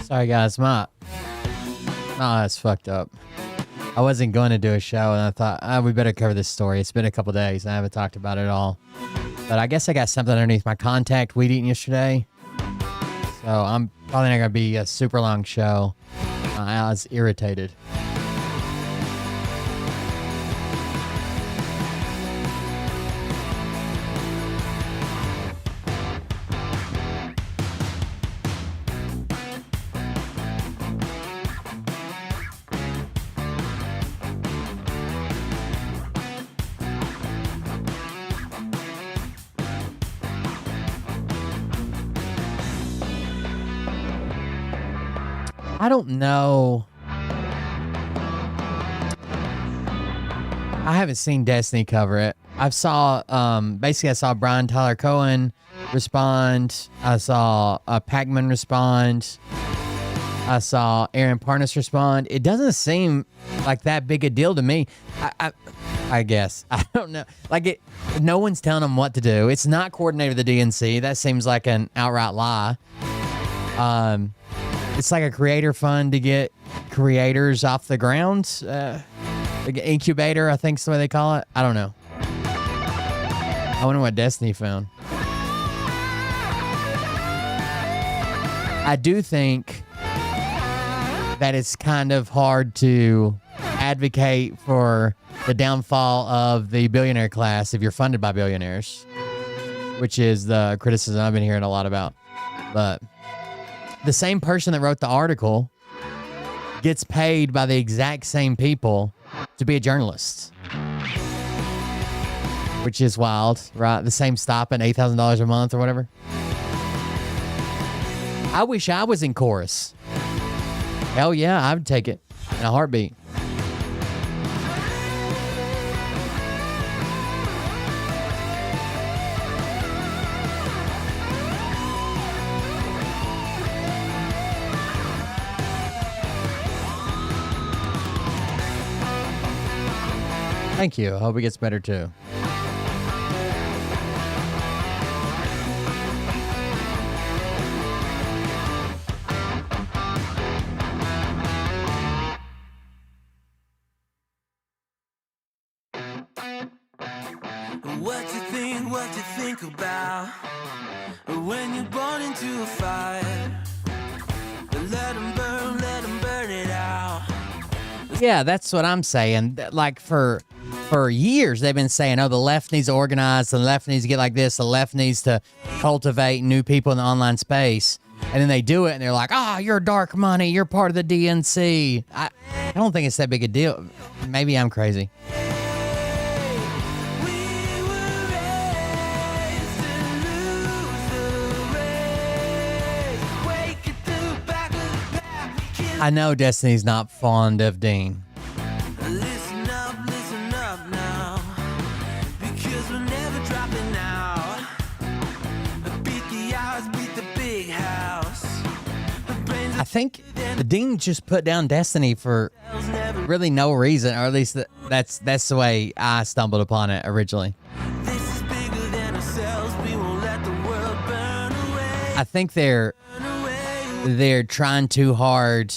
Sorry guys, that's fucked up. I wasn't going to do a show and I thought, we better cover this story. It's been a couple days and I haven't talked about it at all. But I guess I got something underneath my contact weed eating yesterday. So I'm probably not going to be a super long show. I was irritated. I don't know. I haven't seen Destiny cover it. I saw Brian Tyler Cohen respond. I saw Pac-Man respond. I saw Aaron Parnas respond. It doesn't seem like that big a deal to me. I guess. I don't know. Like no one's telling them what to do. It's not coordinated with the DNC. That seems like an outright lie. It's like a creator fund to get creators off the ground. Incubator, I think is the way they call it. I don't know. I wonder what Destiny found. I do think that it's kind of hard to advocate for the downfall of the billionaire class if you're funded by billionaires, which is the criticism I've been hearing a lot about. But the same person that wrote the article gets paid by the exact same people to be a journalist, which is wild, right? The same stop at $8,000 a month or whatever. I wish I was in chorus. Hell yeah, I would take it in a heartbeat. Thank you. I hope it gets better too. What you think about when you're born into a fire? Let them burn it out. Yeah, that's what I'm saying. Like for years, they've been saying, oh, the left needs to organize, the left needs to get like this, the left needs to cultivate new people in the online space. And then they do it, and they're like, oh, you're dark money, you're part of the DNC. I don't think it's that big a deal. Maybe I'm crazy. I know Destiny's not fond of Dean. Listen up now, because we're never dropping out. Beat the odds, beat the big house. I think the Dean just put down Destiny for really no reason, or at least that's the way I stumbled upon it originally. This is bigger than ourselves. We won't let the world burn away. I think they're trying too hard.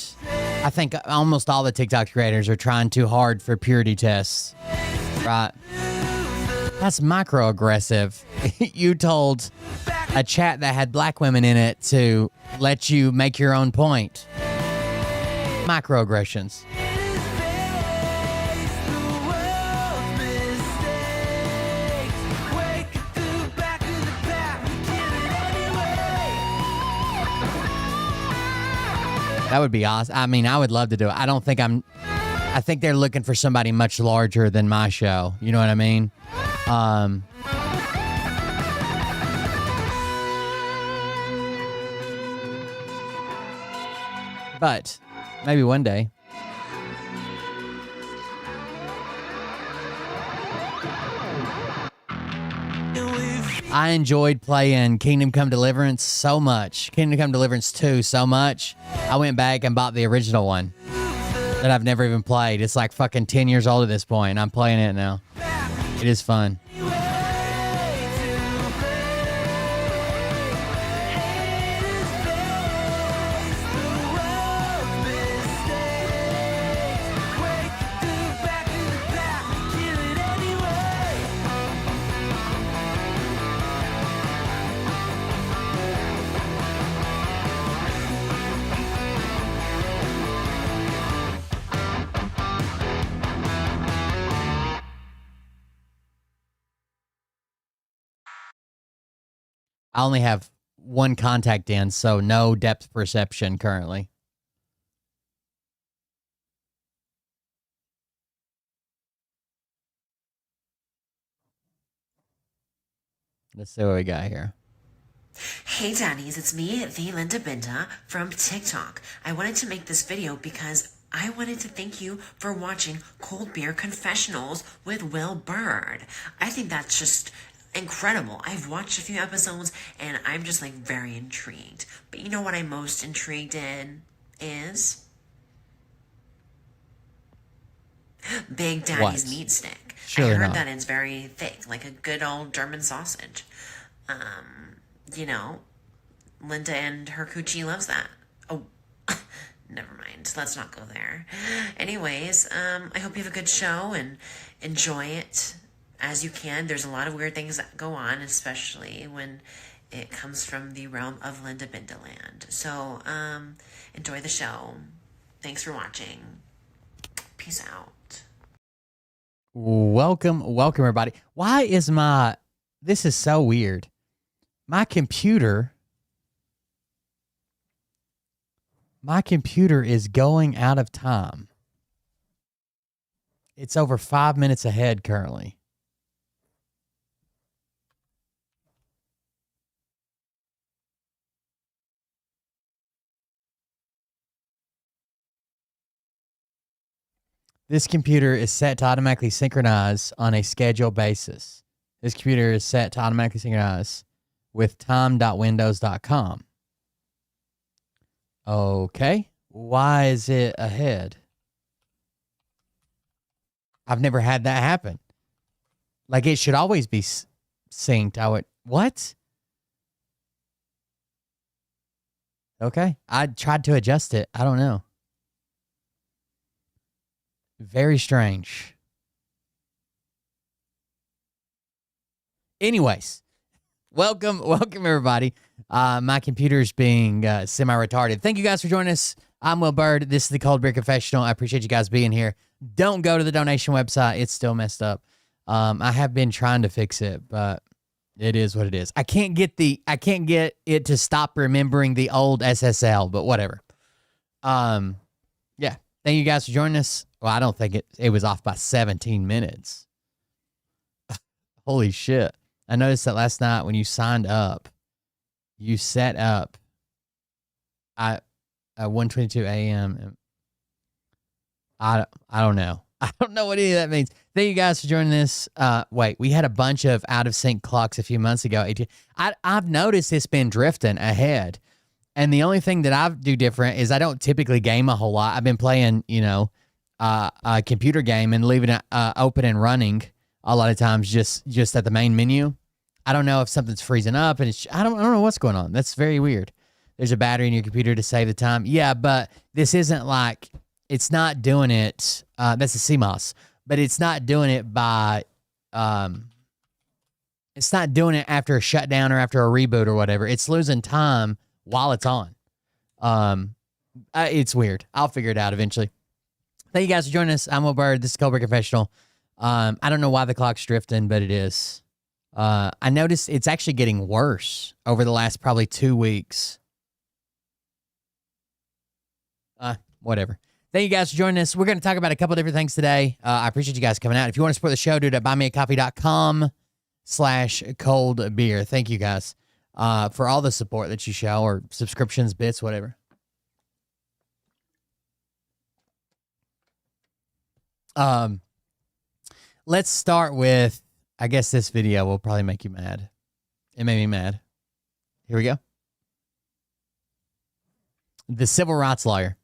I think almost all the TikTok creators are trying too hard for purity tests, right? That's microaggressive. You told a chat that had black women in it to let you make your own point. Microaggressions. That would be awesome. I mean, I would love to do it. I think they're looking for somebody much larger than my show. You know what I mean? But maybe one day. I enjoyed playing Kingdom Come Deliverance so much. Kingdom Come Deliverance 2 so much. I went back and bought the original one. that I've never even played. It's like fucking 10 years old at this point, and I'm playing it now. It is fun. I only have one contact in, so no depth perception currently. Let's see what we got here. Hey daddies, it's me, the Linda Binda from TikTok. I wanted to make this video because I wanted to thank you for watching Cold Beer Confessionals with Will Bird. I think that's just incredible. I've watched a few episodes and I'm just like very intrigued. But you know what I'm most intrigued in is Big Daddy's meat stick. Surely I heard not. that it's very thick, like a good old German sausage. You know, Linda and her coochie loves that. Oh, never mind. Let's not go there. Anyways, I hope you have a good show and enjoy it as you can. There's a lot of weird things that go on, especially when it comes from the realm of Linda Bindaland. So, enjoy the show. Thanks for watching. Peace out. Welcome, everybody. Why is this is so weird. My computer is going out of time. It's over 5 minutes ahead currently. This computer is set to automatically synchronize on a scheduled basis. This computer is set to automatically synchronize with time.windows.com. Okay. Why is it ahead? I've never had that happen. Like, it should always be synced. What? Okay. I tried to adjust it. I don't know. Very strange. Anyways, welcome everybody. My computer's being semi-retarded. Thank you guys for joining us. I'm Will Bird. This is the Cold Beer Confessional. I appreciate you guys being here. Don't go to the donation website. It's still messed up. I have been trying to fix it, but it is what it is. I can't get it to stop remembering the old SSL, but whatever. Yeah. Thank you guys for joining us. Well, I don't think it was off by 17 minutes. Holy shit. I noticed that last night when you signed up, you set up at 1:22 a.m. I don't know. I don't know what any of that means. Thank you guys for joining us. Wait, we had a bunch of out of sync clocks a few months ago. I've noticed it's been drifting ahead. And the only thing that I do different is I don't typically game a whole lot. I've been playing, a computer game and leaving it open and running a lot of times just at the main menu. I don't know if something's freezing up and I don't know what's going on. That's very weird. There's a battery in your computer to save the time. Yeah, but this isn't like, it's not doing it. That's a CMOS, but it's not doing it by, it's not doing it after a shutdown or after a reboot or whatever. It's losing time while it's on. It's weird. I'll figure it out eventually. Thank you guys for joining us. I'm Will Bird. This is Cold Beer Confessional. I don't know why the clock's drifting, but it is. I noticed it's actually getting worse over the last probably 2 weeks. Whatever. Thank you guys for joining us. We're going to talk about a couple different things today. I appreciate you guys coming out. If you want to support the show, do it at buymeacoffee.com/coldbeer. Thank you guys for all the support that you show, or subscriptions, bits, whatever. Let's start with, I guess this video will probably make you mad. It made me mad. Here we go. The civil rights lawyer.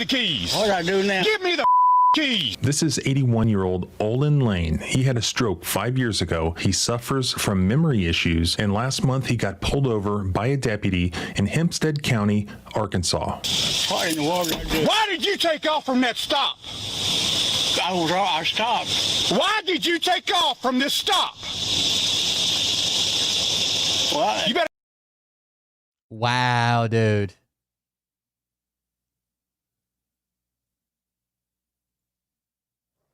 the keys. What I do now? Give me the keys. This is 81-year-old Olin Lane. He had a stroke 5 years ago. He suffers from memory issues, and last month he got pulled over by a deputy in Hempstead County, Arkansas. What in the world did I do? Why did you take off from that stop? I stopped. Why did you take off from this stop? What? You better. Wow, dude.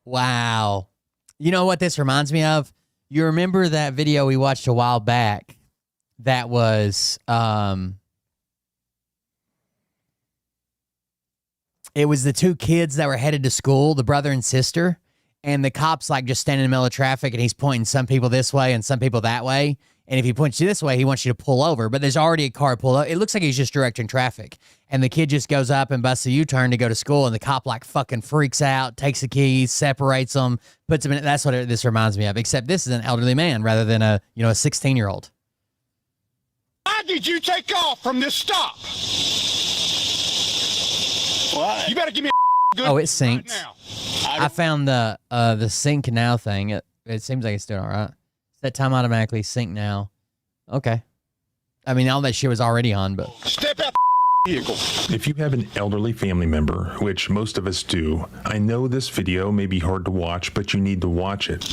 Wow. You know what this reminds me of? You remember that video we watched a while back that was it was the two kids that were headed to school, the brother and sister, and the cop's like just standing in the middle of traffic and he's pointing some people this way and some people that way. And if he points you this way, he wants you to pull over. But there's already a car pulled up. It looks like he's just directing traffic. And the kid just goes up and busts a U-turn to go to school. And the cop like fucking freaks out, takes the keys, separates them, puts them in. That's what this reminds me of. Except this is an elderly man rather than a 16-year-old. Why did you take off from this stop? What? You better give me a good Oh, it synced. right now. I found the sync now thing. It seems like it's doing all right. That time automatically sync now. Okay. I mean, all that shit was already on, but Step out the vehicle. If you have an elderly family member, which most of us do, I know this video may be hard to watch, but you need to watch it.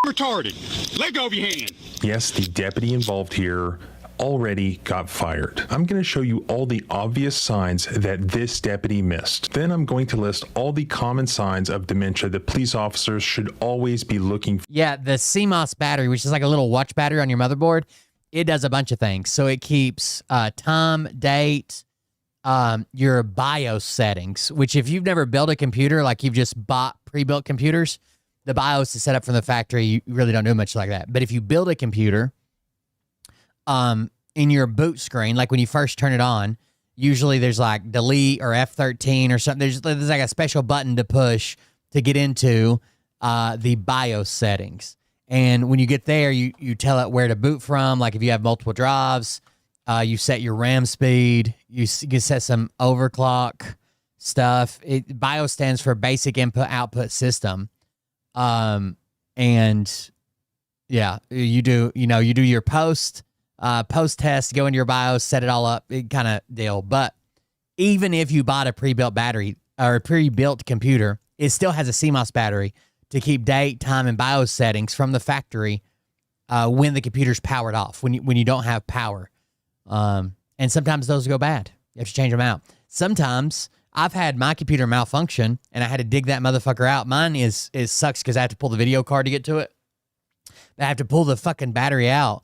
Retarded. Let go of your hand. Yes, the deputy involved here already got fired. I'm going to show you all the obvious signs that this deputy missed. Then I'm going to list all the common signs of dementia that police officers should always be looking for. yeah, the CMOS battery, which is like a little watch battery on your motherboard, it does a bunch of things. So it keeps time, date, your BIOS settings, which if you've never built a computer, like you've just bought pre-built computers, the BIOS is set up from the factory. You really don't do much like that. But if you build a computer, in your boot screen, like when you first turn it on, usually there's like delete or F13 or something. There's like a special button to push to get into the BIOS settings. And when you get there, you tell it where to boot from. Like if you have multiple drives, you set your RAM speed. You can set some overclock stuff. BIOS stands for Basic Input Output System. And yeah, you do your post test, go into your BIOS, set it all up, kind of deal. But even if you bought a pre-built battery or a pre-built computer, it still has a CMOS battery to keep date, time, and BIOS settings from the factory when the computer's powered off, when you don't have power. And sometimes those go bad. You have to change them out. Sometimes I've had my computer malfunction and I had to dig that motherfucker out. Mine is sucks because I have to pull the video card to get to it. I have to pull the fucking battery out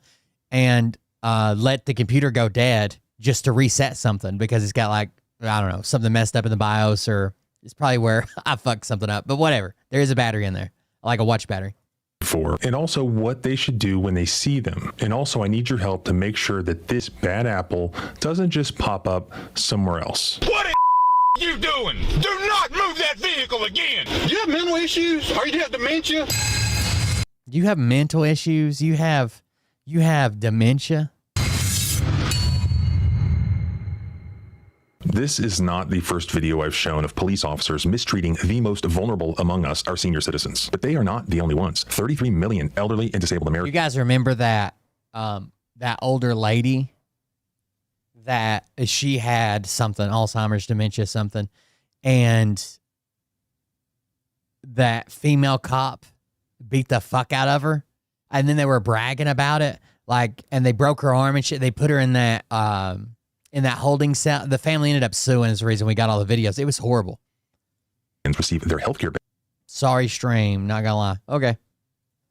and let the computer go dead just to reset something because it's got like, I don't know, something messed up in the BIOS, or it's probably where I fucked something up. But whatever. There is a battery in there, like a watch battery. For, and also what they should do when they see them. And also I need your help to make sure that this bad apple doesn't just pop up somewhere else. What the you doing? Do not move that vehicle again. Do you have mental issues? Or you have dementia? You have mental issues. You have dementia. This is not the first video I've shown of police officers mistreating the most vulnerable among us, our senior citizens. But they are not the only ones. 33 million elderly and disabled You Americans. guys remember that that older lady that she had something, Alzheimer's, dementia, something, and that female cop beat the fuck out of her, and then they were bragging about it, like, and they broke her arm and shit. They put her in that holding cell. The family ended up suing is the reason we got all the videos. It was horrible. Receive their health care Sorry, stream. Not gonna lie. Okay.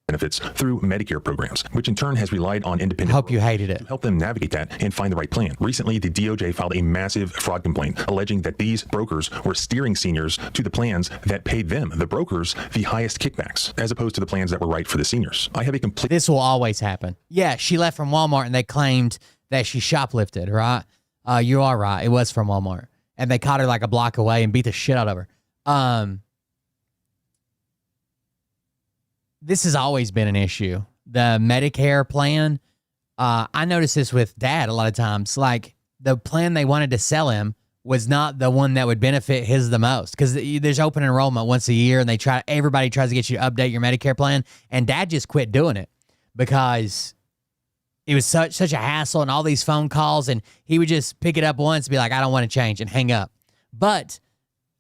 benefits through Medicare programs, which in turn has relied on independent Hope you hated it. to help them navigate that and find the right plan. Recently, the DOJ filed a massive fraud complaint alleging that these brokers were steering seniors to the plans that paid them, the brokers, the highest kickbacks, as opposed to the plans that were right for the seniors. I have a complete This will always happen. Yeah, she left from Walmart and they claimed that she shoplifted, right? You are right. It was from Walmart. And they caught her like a block away and beat the shit out of her. This has always been an issue. The Medicare plan, I noticed this with Dad a lot of times. Like, the plan they wanted to sell him was not the one that would benefit his the most, because there's open enrollment once a year, and everybody tries to get you to update your Medicare plan, and Dad just quit doing it because it was such a hassle and all these phone calls, and he would just pick it up once and be like, I don't want to change, and hang up. But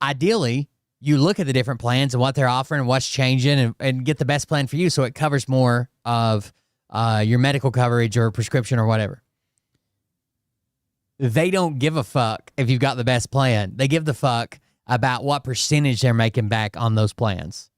ideally, you look at the different plans and what they're offering and what's changing, and get the best plan for you so it covers more of your medical coverage or prescription or whatever. They don't give a fuck if you've got the best plan. They give the fuck about what percentage they're making back on those plans.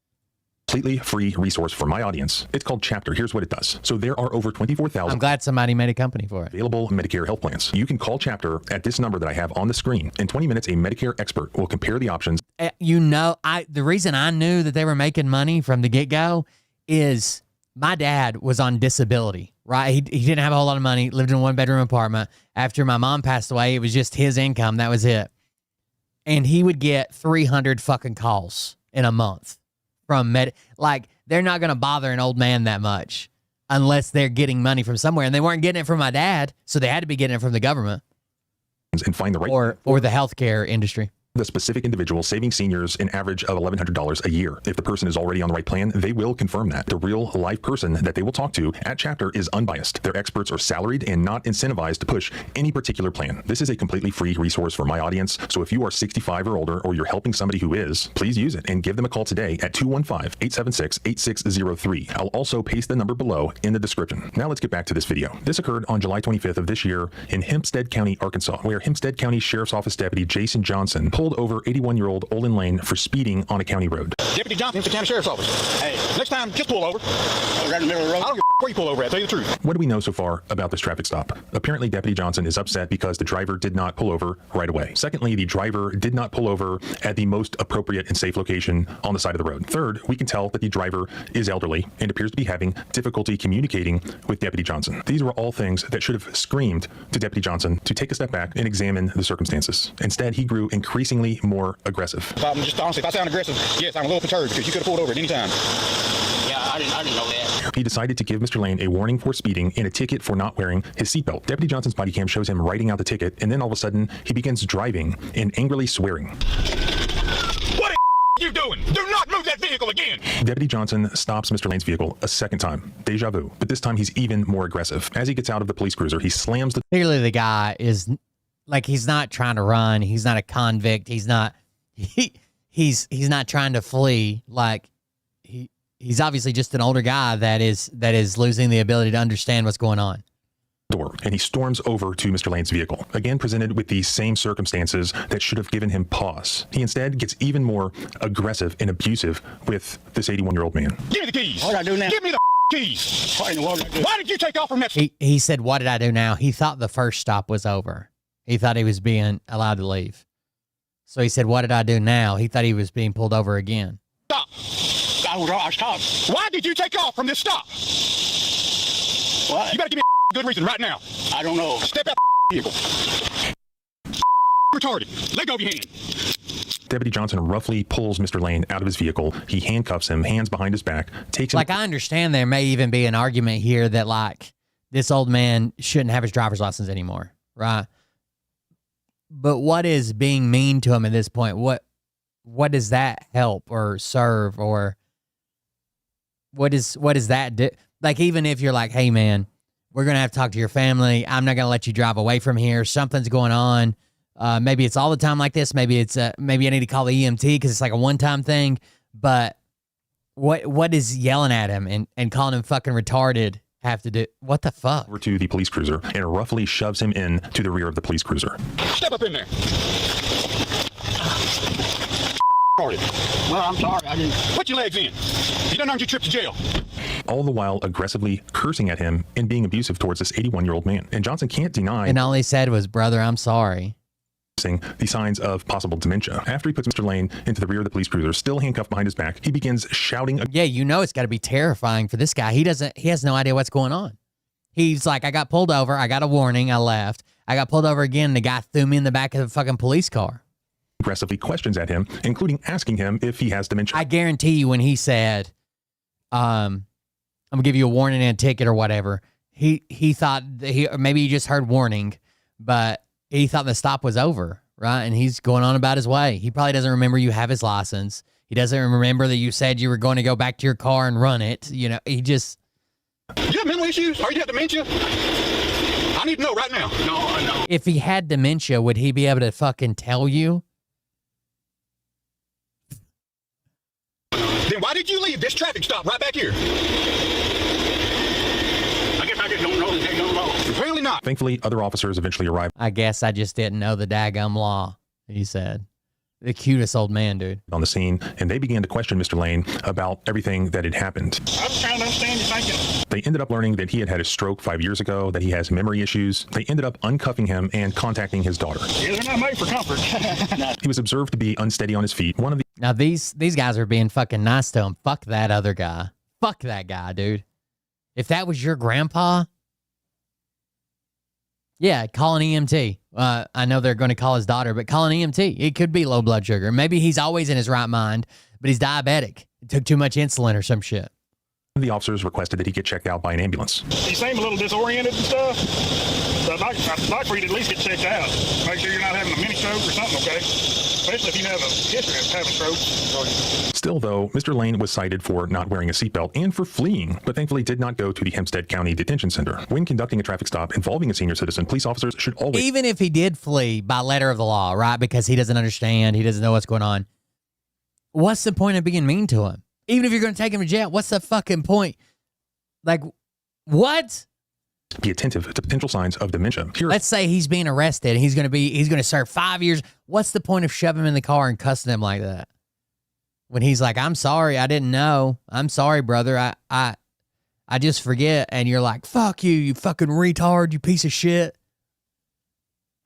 Completely free resource for my audience. It's called Chapter. Here's what it does. So there are over 24,000 I'm glad somebody made a company for it. available Medicare health plans. You can call Chapter at this number that I have on the screen. In 20 minutes, a Medicare expert will compare the options. The reason I knew that they were making money from the get-go is my dad was on disability, right? He didn't have a whole lot of money, lived in a one-bedroom apartment. After my mom passed away, it was just his income. That was it. And he would get 300 fucking calls in a month from they're not going to bother an old man that much unless they're getting money from somewhere. And they weren't getting it from my dad, so they had to be getting it from the government. And find the right or the healthcare industry. The specific individual, saving seniors an average of $1,100 a year. If the person is already on the right plan, they will confirm that. The real live person that they will talk to at Chapter is unbiased. Their experts are salaried and not incentivized to push any particular plan. This is a completely free resource for my audience. So if you are 65 or older, or you're helping somebody who is, please use it and give them a call today at 215-876-8603. I'll also paste the number below in the description. Now let's get back to this video. This occurred on July 25th of this year in Hempstead County, Arkansas, where Hempstead County Sheriff's Office Deputy Jason Johnson pulled over 81-year-old Olin Lane for speeding on a county road. Deputy Johnson, the county sheriff's office. Hey, Next time, just pull over. right in the middle of the road. I don't give a where you pull over at, tell you the truth. What do we know so far about this traffic stop? Apparently, Deputy Johnson is upset because the driver did not pull over right away. Secondly, the driver did not pull over at the most appropriate and safe location on the side of the road. Third, we can tell that the driver is elderly and appears to be having difficulty communicating with Deputy Johnson. These were all things that should have screamed to Deputy Johnson to take a step back and examine the circumstances. Instead, he grew increasingly more aggressive. If I sound aggressive, yes, I'm a little perturbed because you could have pulled over at any time. Yeah, I didn't know that. He decided to give Mr. Lane a warning for speeding and a ticket for not wearing his seatbelt. Deputy Johnson's body cam shows him writing out the ticket, and then all of a sudden, he begins driving and angrily swearing. What are you doing? Do not move that vehicle again! Deputy Johnson stops Mr. Lane's vehicle a second time. Deja vu. But this time, he's even more aggressive. As he gets out of the police cruiser, he slams the Clearly, the guy is he's not trying to run. He's not a convict. He's not trying to flee. He's obviously just an older guy that is losing the ability to understand what's going on. door, and he storms over to Mr. Lane's vehicle, again presented with the same circumstances that should have given him pause. He instead gets even more aggressive and abusive with this 81-year-old man. Give me the keys. What did I do now? Give me the keys. What in the world did I do? Why did you take off from that? He said, "What did I do now?" He thought the first stop was over. He thought he was being allowed to leave. So he said, "What did I do now?" He thought he was being pulled over again. Stop. I stopped. Why did you take off from this stop? What? You better give me a good reason right now. I don't know. Step out vehicle. Retarded. Let go of your hand. Deputy Johnson roughly pulls Mr. Lane out of his vehicle. He handcuffs him, hands behind his back, takes him. Like, I understand there may even be an argument here that, like, this old man shouldn't have his driver's license anymore, right? But what is being mean to him at this point? What does that help or serve, or what does that do? Like, even if you're like, hey man, we're going to have to talk to your family. I'm not going to let you drive away from here. Something's going on. Maybe it's all the time like this. Maybe it's maybe I need to call the EMT because it's like a one-time thing. But what is yelling at him and calling him fucking retarded have to do? What the fuck? over to the police cruiser and roughly shoves him in to the rear of the police cruiser. Step up in there. Retarded. Well, I'm sorry. I didn't. Put your legs in. You done earned your trip to jail. All the while aggressively cursing at him and being abusive towards this 81-year-old man. And Johnson can't deny And all he said was, "Brother, I'm sorry." the signs of possible dementia. After he puts Mr. Lane into the rear of the police cruiser, still handcuffed behind his back, he begins shouting. Yeah, you know it's got to be terrifying for this guy. He has no idea what's going on. He's like, I got pulled over. I got a warning. I left. I got pulled over again. The guy threw me in the back of the fucking police car. Aggressively questions at him, including asking him if he has dementia. I guarantee you when he said, I'm going to give you a warning and a ticket or whatever, he thought, maybe he just heard warning, but he thought the stop was over, right? And he's going on about his way. He probably doesn't remember you have his license. He doesn't remember that you said you were going to go back to your car and run it. You know, he just... You have mental issues? Or you have dementia? I need to know right now. No, I know. If he had dementia, would he be able to fucking tell you? Then why did you leave this traffic stop right back here? I guess I just don't know the daggone law. Apparently not. Thankfully, other officers eventually arrived I guess I just didn't know the daggum law, he said. The cutest old man, dude. on the scene, and they began to question Mr. Lane about everything that had happened. I'm trying to understand your thinking. They ended up learning that he had had a stroke 5 years ago, that he has memory issues. They ended up uncuffing him and contacting his daughter. Yeah, they're not made for comfort. He was observed to be unsteady on his feet. One of the Now, these guys are being fucking nice to him. Fuck that other guy. Fuck that guy, dude. If that was your grandpa, yeah, call an EMT. I know they're going to call his daughter, but call an EMT. It could be low blood sugar. Maybe he's always in his right mind, but he's diabetic. He took too much insulin or some shit. officers requested that he get checked out by an ambulance. You seem a little disoriented and stuff. So I'd like for you to at least get checked out. Make sure you're not having a mini stroke or something, okay? Especially if you have a history of having strokes. Still, though, Mr. Lane was cited for not wearing a seatbelt and for fleeing, but thankfully did not go to the Hempstead County Detention Center. When conducting a traffic stop involving a senior citizen, police officers should always... Even if he did flee by letter of the law, right? Because he doesn't understand, he doesn't know what's going on. What's the point of being mean to him? Even if you're going to take him to jail, what's the fucking point? Like, what? be attentive to potential signs of dementia. Here, Let's say he's being arrested and he's going to serve 5 years. What's the point of shoving him in the car and cussing him like that? When he's like, I'm sorry, I didn't know. I'm sorry, brother. I just forget. And you're like, fuck you, you fucking retard, you piece of shit.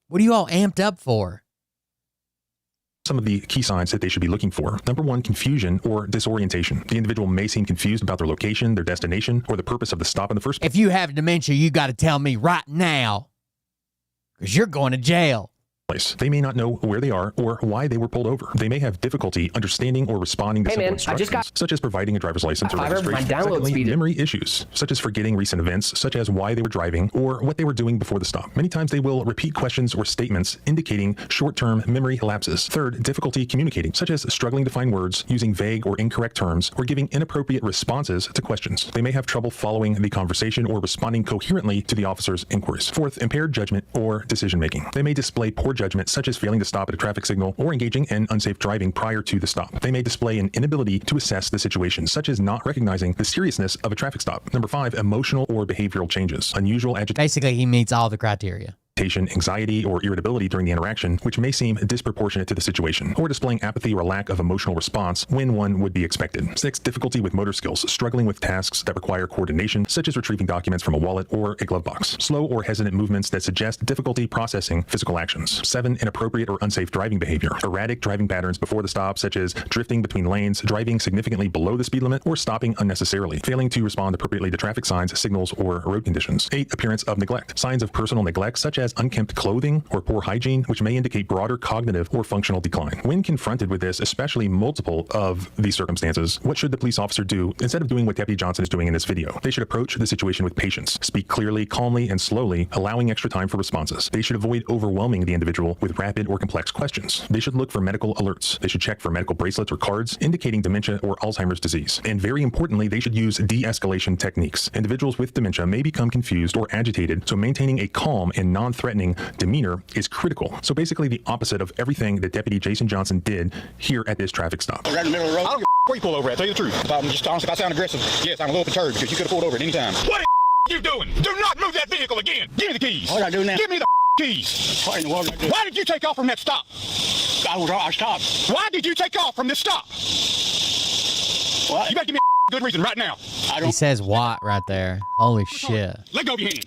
What are you all amped up for? some of the key signs that they should be looking for. Number one, confusion or disorientation. The individual may seem confused about their location, their destination, or the purpose of the stop in the first place. If you have dementia, you got to tell me right now, because you're going to jail. They may not know where they are or why they were pulled over. They may have difficulty understanding or responding to simple instructions, such as providing a driver's license or registration. Secondly, memory issues, such as forgetting recent events, such as why they were driving or what they were doing before the stop. Many times they will repeat questions or statements indicating short-term memory lapses. Third, difficulty communicating, such as struggling to find words, using vague or incorrect terms, or giving inappropriate responses to questions. They may have trouble following the conversation or responding coherently to the officer's inquiries. Fourth, impaired judgment or decision-making. They may display poor judgment, such as failing to stop at a traffic signal or engaging in unsafe driving prior to the stop. They may display an inability to assess the situation, such as not recognizing the seriousness of a traffic stop. Number 5, emotional or behavioral changes. Unusual agitation. Basically, he meets all the criteria. Anxiety, or irritability during the interaction, which may seem disproportionate to the situation, or displaying apathy or lack of emotional response when one would be expected. 6, difficulty with motor skills, struggling with tasks that require coordination, such as retrieving documents from a wallet or a glove box. Slow or hesitant movements that suggest difficulty processing physical actions. 7, inappropriate or unsafe driving behavior, erratic driving patterns before the stop, such as drifting between lanes, driving significantly below the speed limit, or stopping unnecessarily, failing to respond appropriately to traffic signs, signals, or road conditions. 8, appearance of neglect, signs of personal neglect, such as unkempt clothing or poor hygiene, which may indicate broader cognitive or functional decline. When confronted with this, especially multiple of these circumstances, what should the police officer do instead of doing what Deputy Johnson is doing in this video? They should approach the situation with patience, speak clearly, calmly, and slowly, allowing extra time for responses. They should avoid overwhelming the individual with rapid or complex questions. They should look for medical alerts. They should check for medical bracelets or cards indicating dementia or Alzheimer's disease. And very importantly, they should use de-escalation techniques. Individuals with dementia may become confused or agitated, so maintaining a calm and non-threatening demeanor is critical. So basically the opposite of everything that Deputy Jason Johnson did here at this traffic stop. Right in the middle of the road. I don't give a where you pull over at, tell you the truth. If I'm just honest, if I sound aggressive, yes, I'm a little perturbed because you could have pulled over at any time. What the you doing? Do not move that vehicle again. Give me the keys. What did I do now? Give me the keys. What in the world did I do? Why did you take off from that stop? I stopped. Why did you take off from this stop? What? You better give me a good reason right now. He says what right there. Holy shit. Let go of your hand.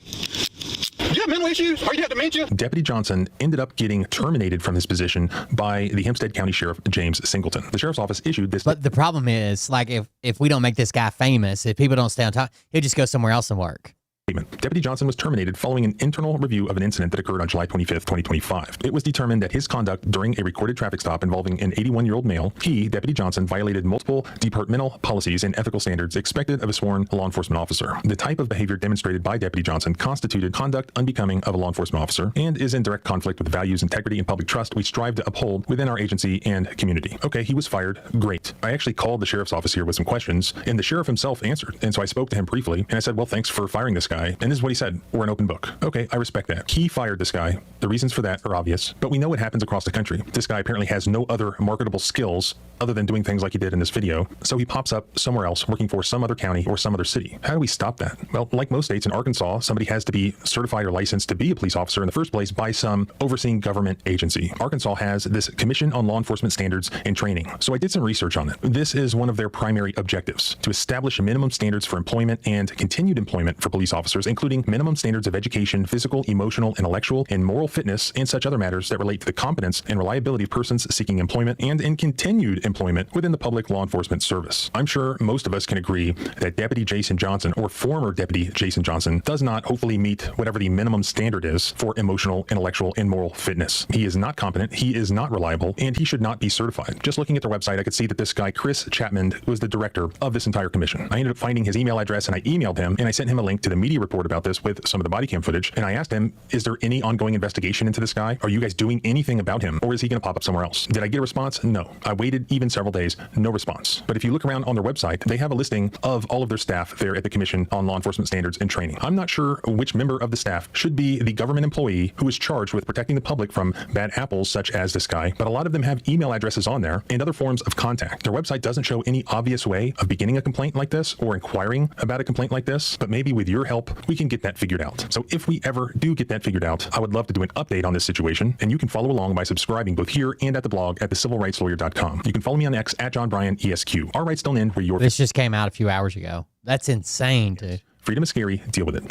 Do you have mental issues? Or you have dementia? Deputy Johnson ended up getting terminated from his position by the Hempstead County Sheriff James Singleton. The sheriff's office issued this. But the problem is, like, if we don't make this guy famous, if people don't stay on top, he'll just go somewhere else and work. Deputy Johnson was terminated following an internal review of an incident that occurred on July 25th, 2025. It was determined that his conduct during a recorded traffic stop involving an 81-year-old male, he, Deputy Johnson, violated multiple departmental policies and ethical standards expected of a sworn law enforcement officer. The type of behavior demonstrated by Deputy Johnson constituted conduct unbecoming of a law enforcement officer and is in direct conflict with the values, integrity, and public trust we strive to uphold within our agency and community. Okay, he was fired. Great. I actually called the sheriff's office here with some questions, and the sheriff himself answered. And so I spoke to him briefly, and I said, well, thanks for firing this guy. And this is what he said. We're an open book. Okay, I respect that. He fired this guy. The reasons for that are obvious, but we know what happens across the country. This guy apparently has no other marketable skills other than doing things like he did in this video. So he pops up somewhere else working for some other county or some other city. How do we stop that? Well, like most states, in Arkansas, somebody has to be certified or licensed to be a police officer in the first place by some overseeing government agency. Arkansas has this Commission on Law Enforcement Standards and Training. So I did some research on it. This is one of their primary objectives, to establish minimum standards for employment and continued employment for police officers, including minimum standards of education, physical, emotional, intellectual, and moral fitness, and such other matters that relate to the competence and reliability of persons seeking employment and in continued employment within the public law enforcement service. I'm sure most of us can agree that Deputy Jason Johnson, or former Deputy Jason Johnson, does not hopefully meet whatever the minimum standard is for emotional, intellectual, and moral fitness. He is not competent, he is not reliable, and he should not be certified. Just looking at their website, I could see that this guy, Chris Chapman, was the director of this entire commission. I ended up finding his email address, and I emailed him, and I sent him a link to the media report about this with some of the body cam footage, and I asked him, is there any ongoing investigation into this guy? Are you guys doing anything about him, or is he going to pop up somewhere else? Did I get a response? No. I waited even several days, no response. But if you look around on their website, they have a listing of all of their staff there at the Commission on Law Enforcement Standards and Training. I'm not sure which member of the staff should be the government employee who is charged with protecting the public from bad apples such as this guy, but a lot of them have email addresses on there and other forms of contact. Their website doesn't show any obvious way of beginning a complaint like this or inquiring about a complaint like this, but maybe with your help, we can get that figured out. So if we ever do get that figured out, I would love to do an update on this situation, and you can follow along by subscribing both here and at the blog at thecivilrightslawyer.com. You can follow me on X at John Bryan ESQ. Our rights don't end where your... This just came out a few hours ago. That's insane, dude. Freedom is scary. Deal with it.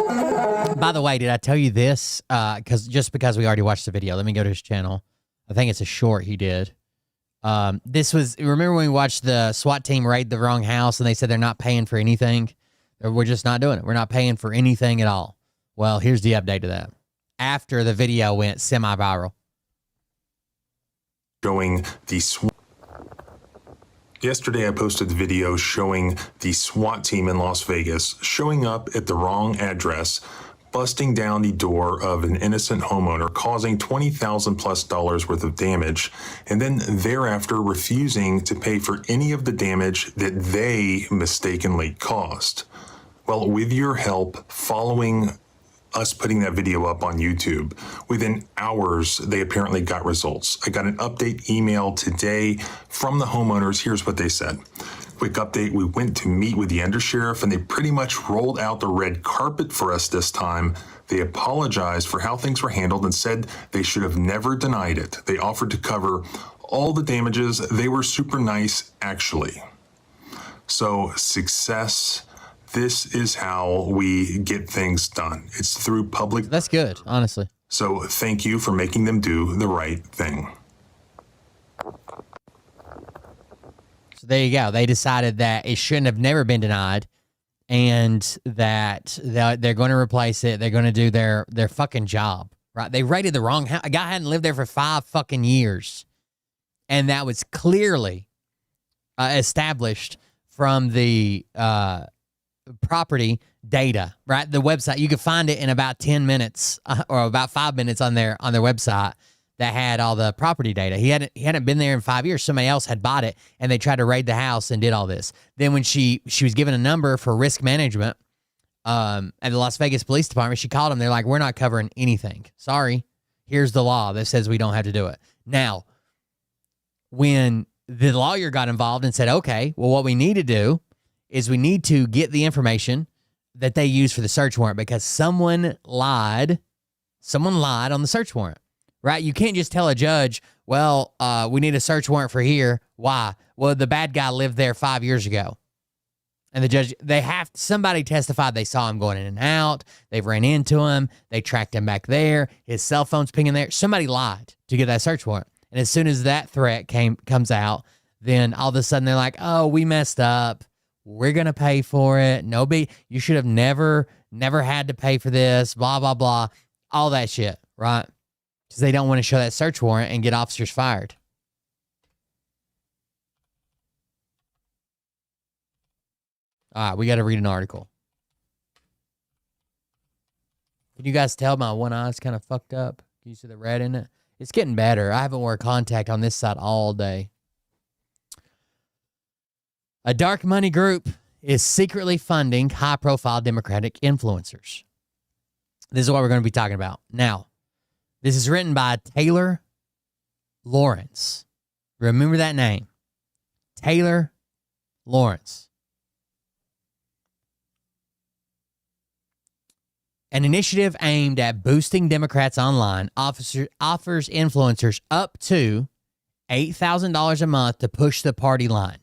By the way, did I tell you this? Because we already watched the video. Let me go to his channel. I think it's a short he did. This was, remember when we watched the SWAT team raid the wrong house and they said they're not paying for anything? We're just not doing it. We're not paying for anything at all. Well, here's the update to that. After the video went semi-viral. Showing the SWAT. Yesterday, I posted the video showing the SWAT team in Las Vegas showing up at the wrong address, busting down the door of an innocent homeowner, causing $20,000+ worth of damage, and then thereafter refusing to pay for any of the damage that they mistakenly caused. Well, with your help, following us putting that video up on YouTube, within hours, they apparently got results. I got an update email today from the homeowners. Here's what they said. Quick update, we went to meet with the undersheriff and they pretty much rolled out the red carpet for us this time. They apologized for how things were handled and said they should have never denied it. They offered to cover all the damages. They were super nice, actually. So success. This is how we get things done. It's through public. That's good, honestly. So thank you for making them do the right thing. So there you go. They decided that it shouldn't have never been denied and that they're going to replace it. They're going to do their fucking job, right? They raided the wrong house. A guy hadn't lived there for 5 fucking years. And that was clearly established from the property data, right? The website, you could find it in about 10 minutes or about 5 minutes on their website that had all the property data. He hadn't been there in 5 years. Somebody else had bought it and they tried to raid the house and did all this. Then when she was given a number for risk management at the Las Vegas Police Department, she called them. They're like, we're not covering anything. Sorry. Here's the law that says we don't have to do it. Now, when the lawyer got involved and said, okay, well, what we need to do is we need to get the information that they used for the search warrant because someone lied on the search warrant, right? You can't just tell a judge, well, we need a search warrant for here. Why? Well, the bad guy lived there 5 years ago. And the judge, somebody testified they saw him going in and out. They've ran into him. They tracked him back there. His cell phone's pinging there. Somebody lied to get that search warrant. And as soon as that threat comes out, then all of a sudden they're like, oh, we messed up. We're going to pay for it. You should have never had to pay for this, blah, blah, blah. All that shit, right? Because they don't want to show that search warrant and get officers fired. All right, we got to read an article. Can you guys tell my one eye's kind of fucked up? Can you see the red in it? It's getting better. I haven't worn contact on this side all day. A dark money group is secretly funding high-profile Democratic influencers. This is what we're going to be talking about. Now, this is written by Taylor Lawrence. Remember that name. Taylor Lawrence. An initiative aimed at boosting Democrats online offers influencers up to $8,000 a month to push the party line.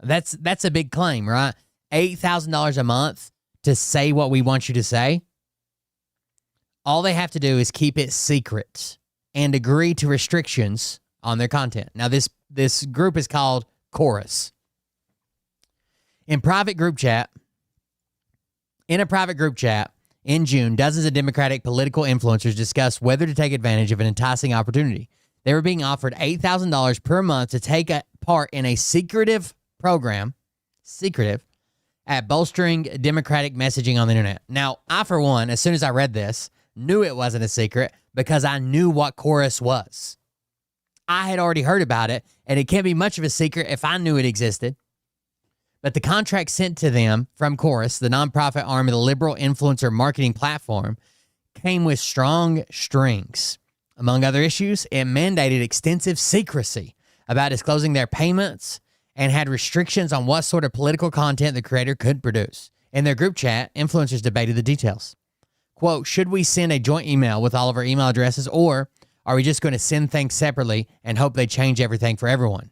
That's a big claim, right? $8,000 a month to say what we want you to say. All they have to do is keep it secret and agree to restrictions on their content. Now, this group is called Chorus. In a private group chat in June, dozens of Democratic political influencers discussed whether to take advantage of an enticing opportunity. They were being offered $8,000 per month to take part in a secretive program, at bolstering Democratic messaging on the internet. Now, I, for one, as soon as I read this, knew it wasn't a secret because I knew what Chorus was. I had already heard about it, and it can't be much of a secret if I knew it existed. But the contract sent to them from Chorus, the nonprofit arm of the liberal influencer marketing platform, came with strong strings. Among other issues, it mandated extensive secrecy about disclosing their payments and had restrictions on what sort of political content the creator could produce. In their group chat, influencers debated the details. Quote, should we send a joint email with all of our email addresses, or are we just going to send things separately and hope they change everything for everyone?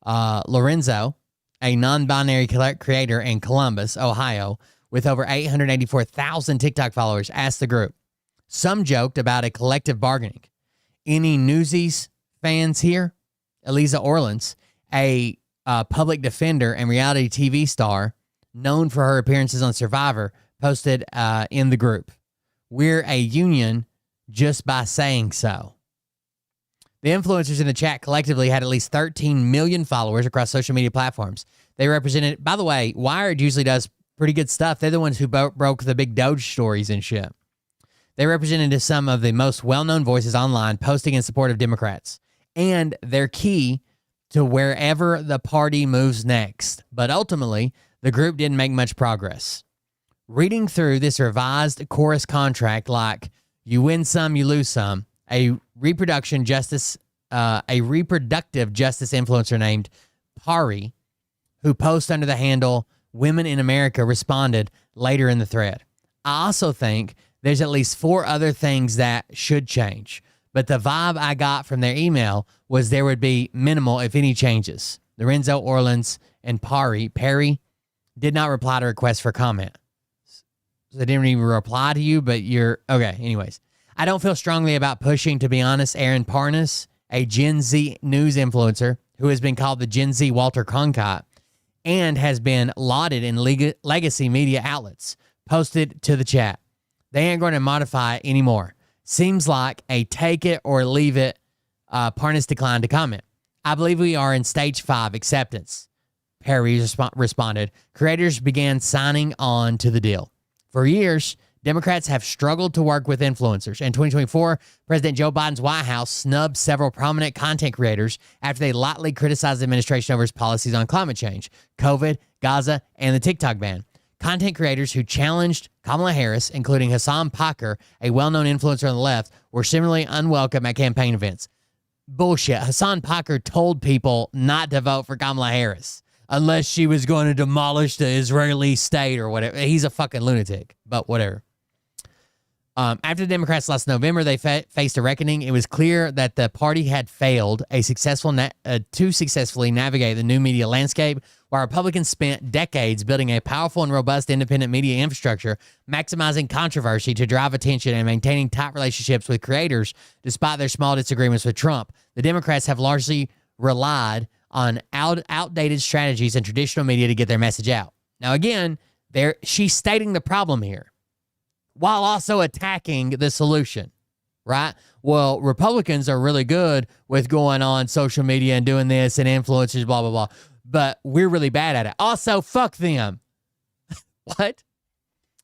Lorenzo, a non-binary creator in Columbus, Ohio, with over 884,000 TikTok followers, asked the group. Some joked about a collective bargaining. Any Newsies fans here? Eliza Orleans, a public defender and reality TV star known for her appearances on Survivor, posted in the group, "We're a union just by saying so." The influencers in the chat collectively had at least 13 million followers across social media platforms. They represented, by the way, Wired usually does pretty good stuff. They're the ones who broke the big Doge stories and shit. They represented some of the most well-known voices online posting in support of Democrats. And they're key to wherever the party moves next. But ultimately, the group didn't make much progress. Reading through this revised Chorus contract, like you win some, you lose some, a reproductive justice influencer named Pari, who posts under the handle Women in America, responded later in the thread. I also think there's at least 4 other things that should change, but the vibe I got from their email was there would be minimal, if any, changes. Lorenzo Orleans and Perry did not reply to requests for comment. So they didn't even reply to you, but you're... Okay, anyways. I don't feel strongly about pushing, to be honest. Aaron Parnas, a Gen Z news influencer who has been called the Gen Z Walter Cronkite and has been lauded in legacy media outlets, posted to the chat. They ain't going to modify it anymore. Seems like a take it or leave it. Parnas declined to comment. I believe we are in stage 5 acceptance. Perry responded. Creators began signing on to the deal. For years, Democrats have struggled to work with influencers. In 2024, President Joe Biden's White House snubbed several prominent content creators after they lightly criticized the administration over its policies on climate change, COVID, Gaza, and the TikTok ban. Content creators who challenged Kamala Harris, including Hassan Piker, a well-known influencer on the left, were similarly unwelcome at campaign events. Bullshit. Hassan Piker told people not to vote for Kamala Harris unless she was going to demolish the Israeli state or whatever. He's a fucking lunatic, but whatever. After the Democrats last November, they faced a reckoning. It was clear that the party had failed to successfully navigate the new media landscape, while Republicans spent decades building a powerful and robust independent media infrastructure, maximizing controversy to drive attention and maintaining tight relationships with creators despite their small disagreements with Trump. The Democrats have largely relied on outdated strategies and traditional media to get their message out. Now, again, she's stating the problem here while also attacking the solution, right? Well, Republicans are really good with going on social media and doing this and influencers, blah, blah, blah. But we're really bad at it. Also, fuck them. What?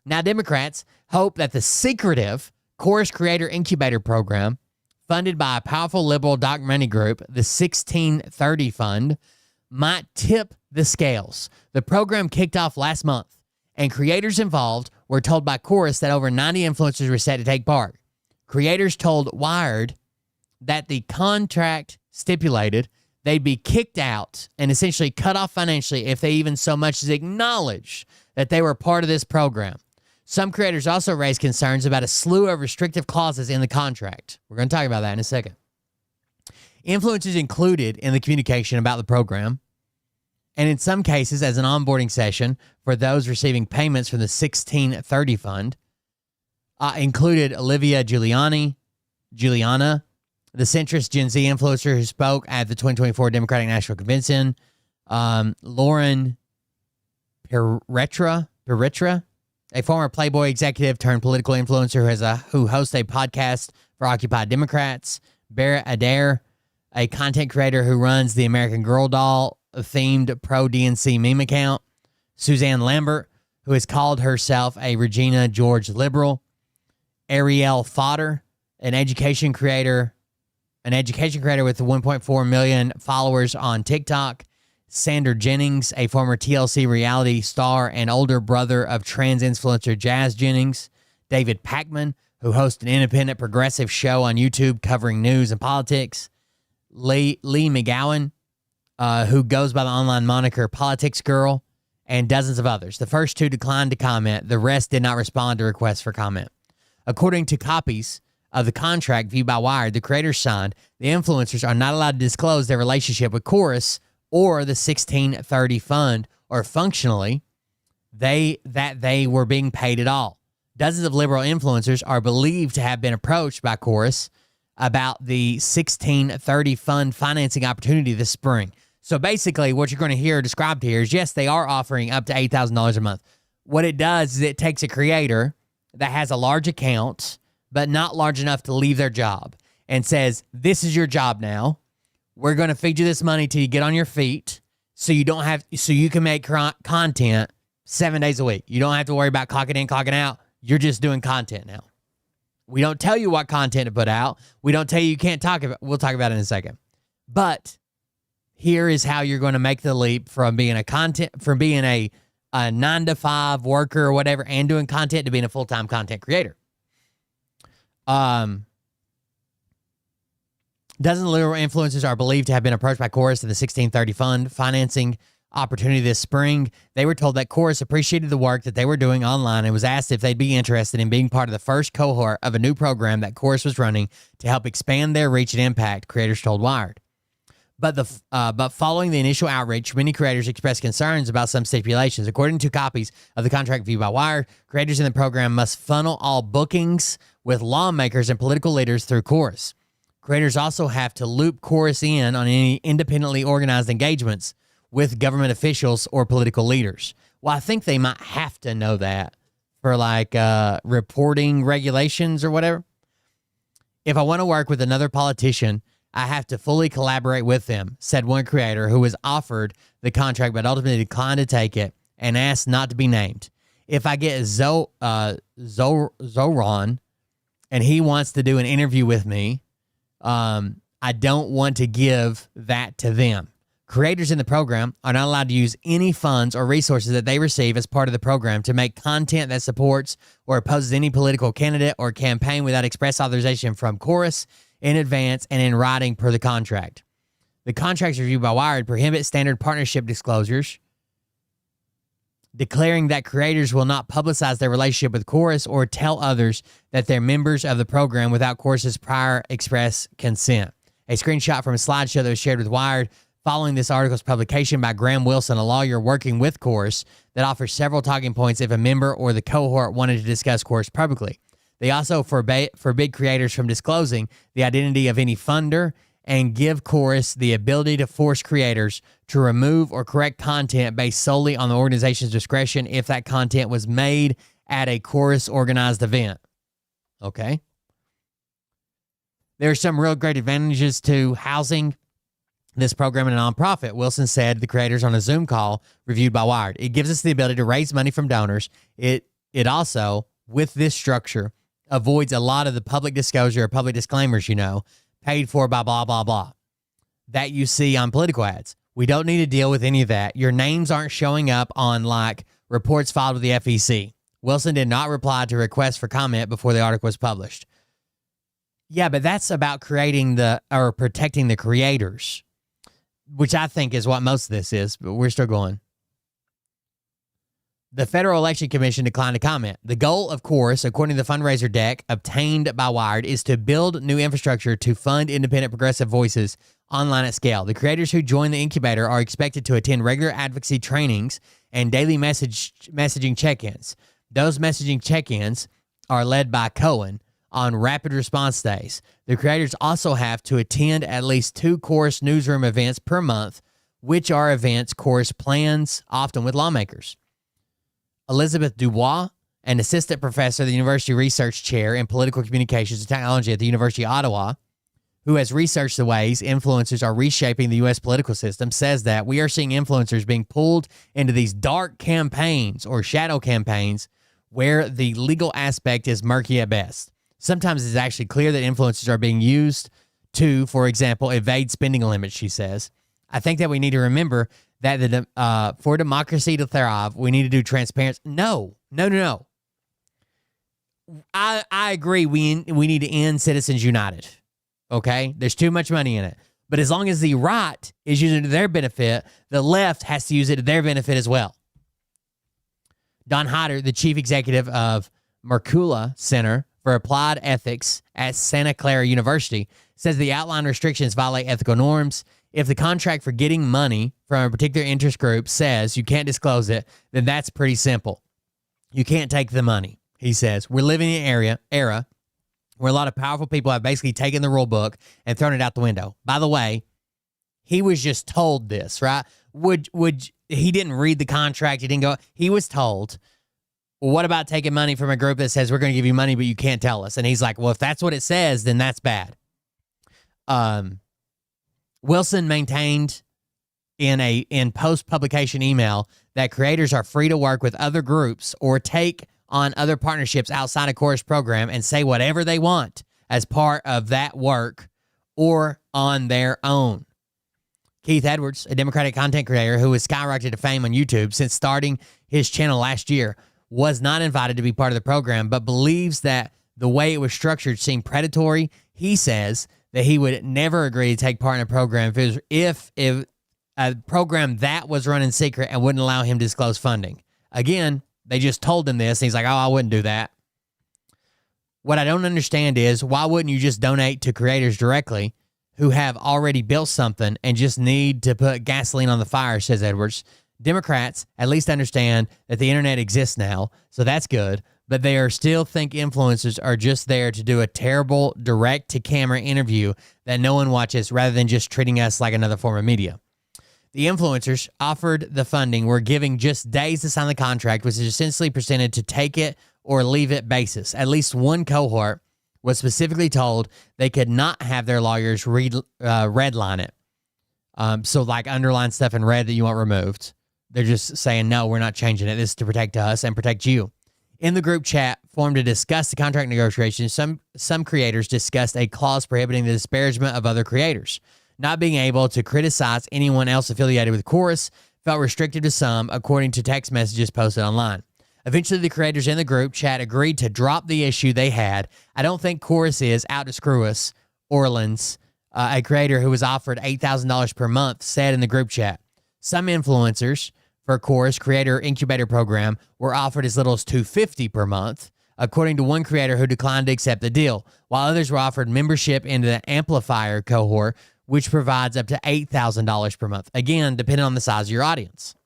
Now, Democrats hope that the secretive Chorus Creator Incubator Program, funded by a powerful liberal documentary group, the 1630 Fund, might tip the scales. The program kicked off last month, and creators involved were told by Chorus that over 90 influencers were set to take part. Creators told Wired that the contract stipulated they'd be kicked out and essentially cut off financially if they even so much as acknowledge that they were part of this program. Some creators also raised concerns about a slew of restrictive clauses in the contract. We're going to talk about that in a second. Influencers included in the communication about the program, and in some cases as an onboarding session for those receiving payments from the 1630 Fund, included Olivia Giuliana, the centrist Gen Z influencer who spoke at the 2024 Democratic National Convention, Lauren Perretra, a former Playboy executive turned political influencer who hosts a podcast for Occupy Democrats, Barrett Adair, a content creator who runs the American Girl doll themed pro-DNC meme account, Suzanne Lambert, who has called herself a Regina George liberal, Ariel Fodder, an education creator with 1.4 million followers on TikTok, Sander Jennings, a former TLC reality star and older brother of trans influencer Jazz Jennings, David Pakman, who hosts an independent progressive show on YouTube covering news and politics, Lee McGowan, who goes by the online moniker Politics Girl, and dozens of others. The first two declined to comment. The rest did not respond to requests for comment. According to copies of the contract viewed by Wired, the creators signed, the influencers are not allowed to disclose their relationship with Chorus or the 1630 Fund, or functionally, that they were being paid at all. Dozens of liberal influencers are believed to have been approached by Chorus about the 1630 Fund financing opportunity this spring. So basically, what you're going to hear described here is, yes, they are offering up to $8,000 a month. What it does is it takes a creator that has a large account, but not large enough to leave their job, and says, this is your job now. We're going to feed you this money till you get on your feet, so you can make content 7 days a week. You don't have to worry about clocking in, clocking out. You're just doing content now. We don't tell you what content to put out. We don't tell you can't talk about. We'll talk about it in a second. But here is how you're going to make the leap from being a 9-to-5 worker or whatever and doing content to being a full-time content creator. Dozens of liberal influencers are believed to have been approached by Chorus of the 1630 Fund financing opportunity this spring. They were told that Chorus appreciated the work that they were doing online and was asked if they'd be interested in being part of the first cohort of a new program that Chorus was running to help expand their reach and impact, creators told Wired. But following the initial outreach, many creators expressed concerns about some stipulations. According to copies of the contract viewed by Wired, creators in the program must funnel all bookings with lawmakers and political leaders through Chorus. Creators also have to loop Chorus in on any independently organized engagements with government officials or political leaders. Well, I think they might have to know that for reporting regulations or whatever. If I want to work with another politician, I have to fully collaborate with them, said one creator who was offered the contract but ultimately declined to take it and asked not to be named. If I get Zoran and he wants to do an interview with me, I don't want to give that to them. Creators in the program are not allowed to use any funds or resources that they receive as part of the program to make content that supports or opposes any political candidate or campaign without express authorization from Chorus in advance and in writing per the contract. The contracts reviewed by Wired prohibit standard partnership disclosures, declaring that creators will not publicize their relationship with Chorus or tell others that they're members of the program without Chorus's prior express consent. A screenshot from a slideshow that was shared with Wired following this article's publication by Graham Wilson, a lawyer working with Chorus, that offers several talking points if a member or the cohort wanted to discuss Chorus publicly. They also forbid creators from disclosing the identity of any funder and give Chorus the ability to force creators to remove or correct content based solely on the organization's discretion if that content was made at a Chorus organized event. Okay. There are some real great advantages to housing this program in a nonprofit, Wilson said to the creators on a Zoom call reviewed by Wired. It gives us the ability to raise money from donors. It also, with this structure, avoids a lot of the public disclosure or public disclaimers, paid for by blah, blah, blah, that you see on political ads. We don't need to deal with any of that. Your names aren't showing up on, reports filed with the FEC. Wilson did not reply to requests for comment before the article was published. Yeah, but that's about protecting the creators, which I think is what most of this is, but we're still going. The Federal Election Commission declined to comment. The goal, of course, according to the fundraiser deck obtained by Wired, is to build new infrastructure to fund independent progressive voices online at scale. The creators who join the incubator are expected to attend regular advocacy trainings and daily messaging check-ins. Those messaging check-ins are led by Cohen on rapid response days. The creators also have to attend at least 2 Chorus newsroom events per month, which are events Chorus plans often with lawmakers. Elizabeth Dubois, an assistant professor, the University Research Chair in Political Communications and Technology at the University of Ottawa, who has researched the ways influencers are reshaping the U.S. political system, says that we are seeing influencers being pulled into these dark campaigns or shadow campaigns where the legal aspect is murky at best. Sometimes it's actually clear that influencers are being used to, for example, evade spending limits, she says. I think that we need to remember that for democracy to thrive, we need to do transparency. No. I agree. We need to end Citizens United. Okay? There's too much money in it. But as long as the right is using it to their benefit, the left has to use it to their benefit as well. Don Hyder, the chief executive of Mercula Center for Applied Ethics at Santa Clara University, says the outline restrictions violate ethical norms. If the contract for getting money from a particular interest group says you can't disclose it, then that's pretty simple. You can't take the money, he says. We're living in an era where a lot of powerful people have basically taken the rule book and thrown it out the window. By the way, he was just told this, right? He didn't read the contract. He was told, well, what about taking money from a group that says we're going to give you money, but you can't tell us? And he's like, well, if that's what it says, then that's bad. Wilson maintained in post-publication email that creators are free to work with other groups or take on other partnerships outside of Chorus program and say whatever they want as part of that work or on their own. Keith Edwards, a Democratic content creator who has skyrocketed to fame on YouTube since starting his channel last year, was not invited to be part of the program, but believes that the way it was structured seemed predatory. He says that he would never agree to take part in a program if a program that was run in secret and wouldn't allow him to disclose funding. Again, they just told him this, and he's like, oh, I wouldn't do that. What I don't understand is, why wouldn't you just donate to creators directly who have already built something and just need to put gasoline on the fire, says Edwards. Democrats at least understand that the internet exists now, so that's good, but they still think influencers are just there to do a terrible direct-to-camera interview that no one watches rather than just treating us like another form of media. The influencers offered the funding were giving just days to sign the contract, which is essentially presented to take it or leave it basis. At least one cohort was specifically told they could not have their lawyers redline it. So like underline stuff in red that you want removed. They're just saying, no, we're not changing it. This is to protect us and protect you. In the group chat formed to discuss the contract negotiations, some creators discussed a clause prohibiting the disparagement of other creators. Not being able to criticize anyone else affiliated with Chorus felt restrictive to some, according to text messages posted online. Eventually, the creators in the group chat agreed to drop the issue they had. I don't think Chorus is out to screw us, Orleans, a creator who was offered $8,000 per month, said in the group chat. Some influencers for Chorus Creator Incubator Program were offered as little as $250 per month, according to one creator who declined to accept the deal, while others were offered membership into the Amplifier cohort, which provides up to $8,000 per month. Again, depending on the size of your audience.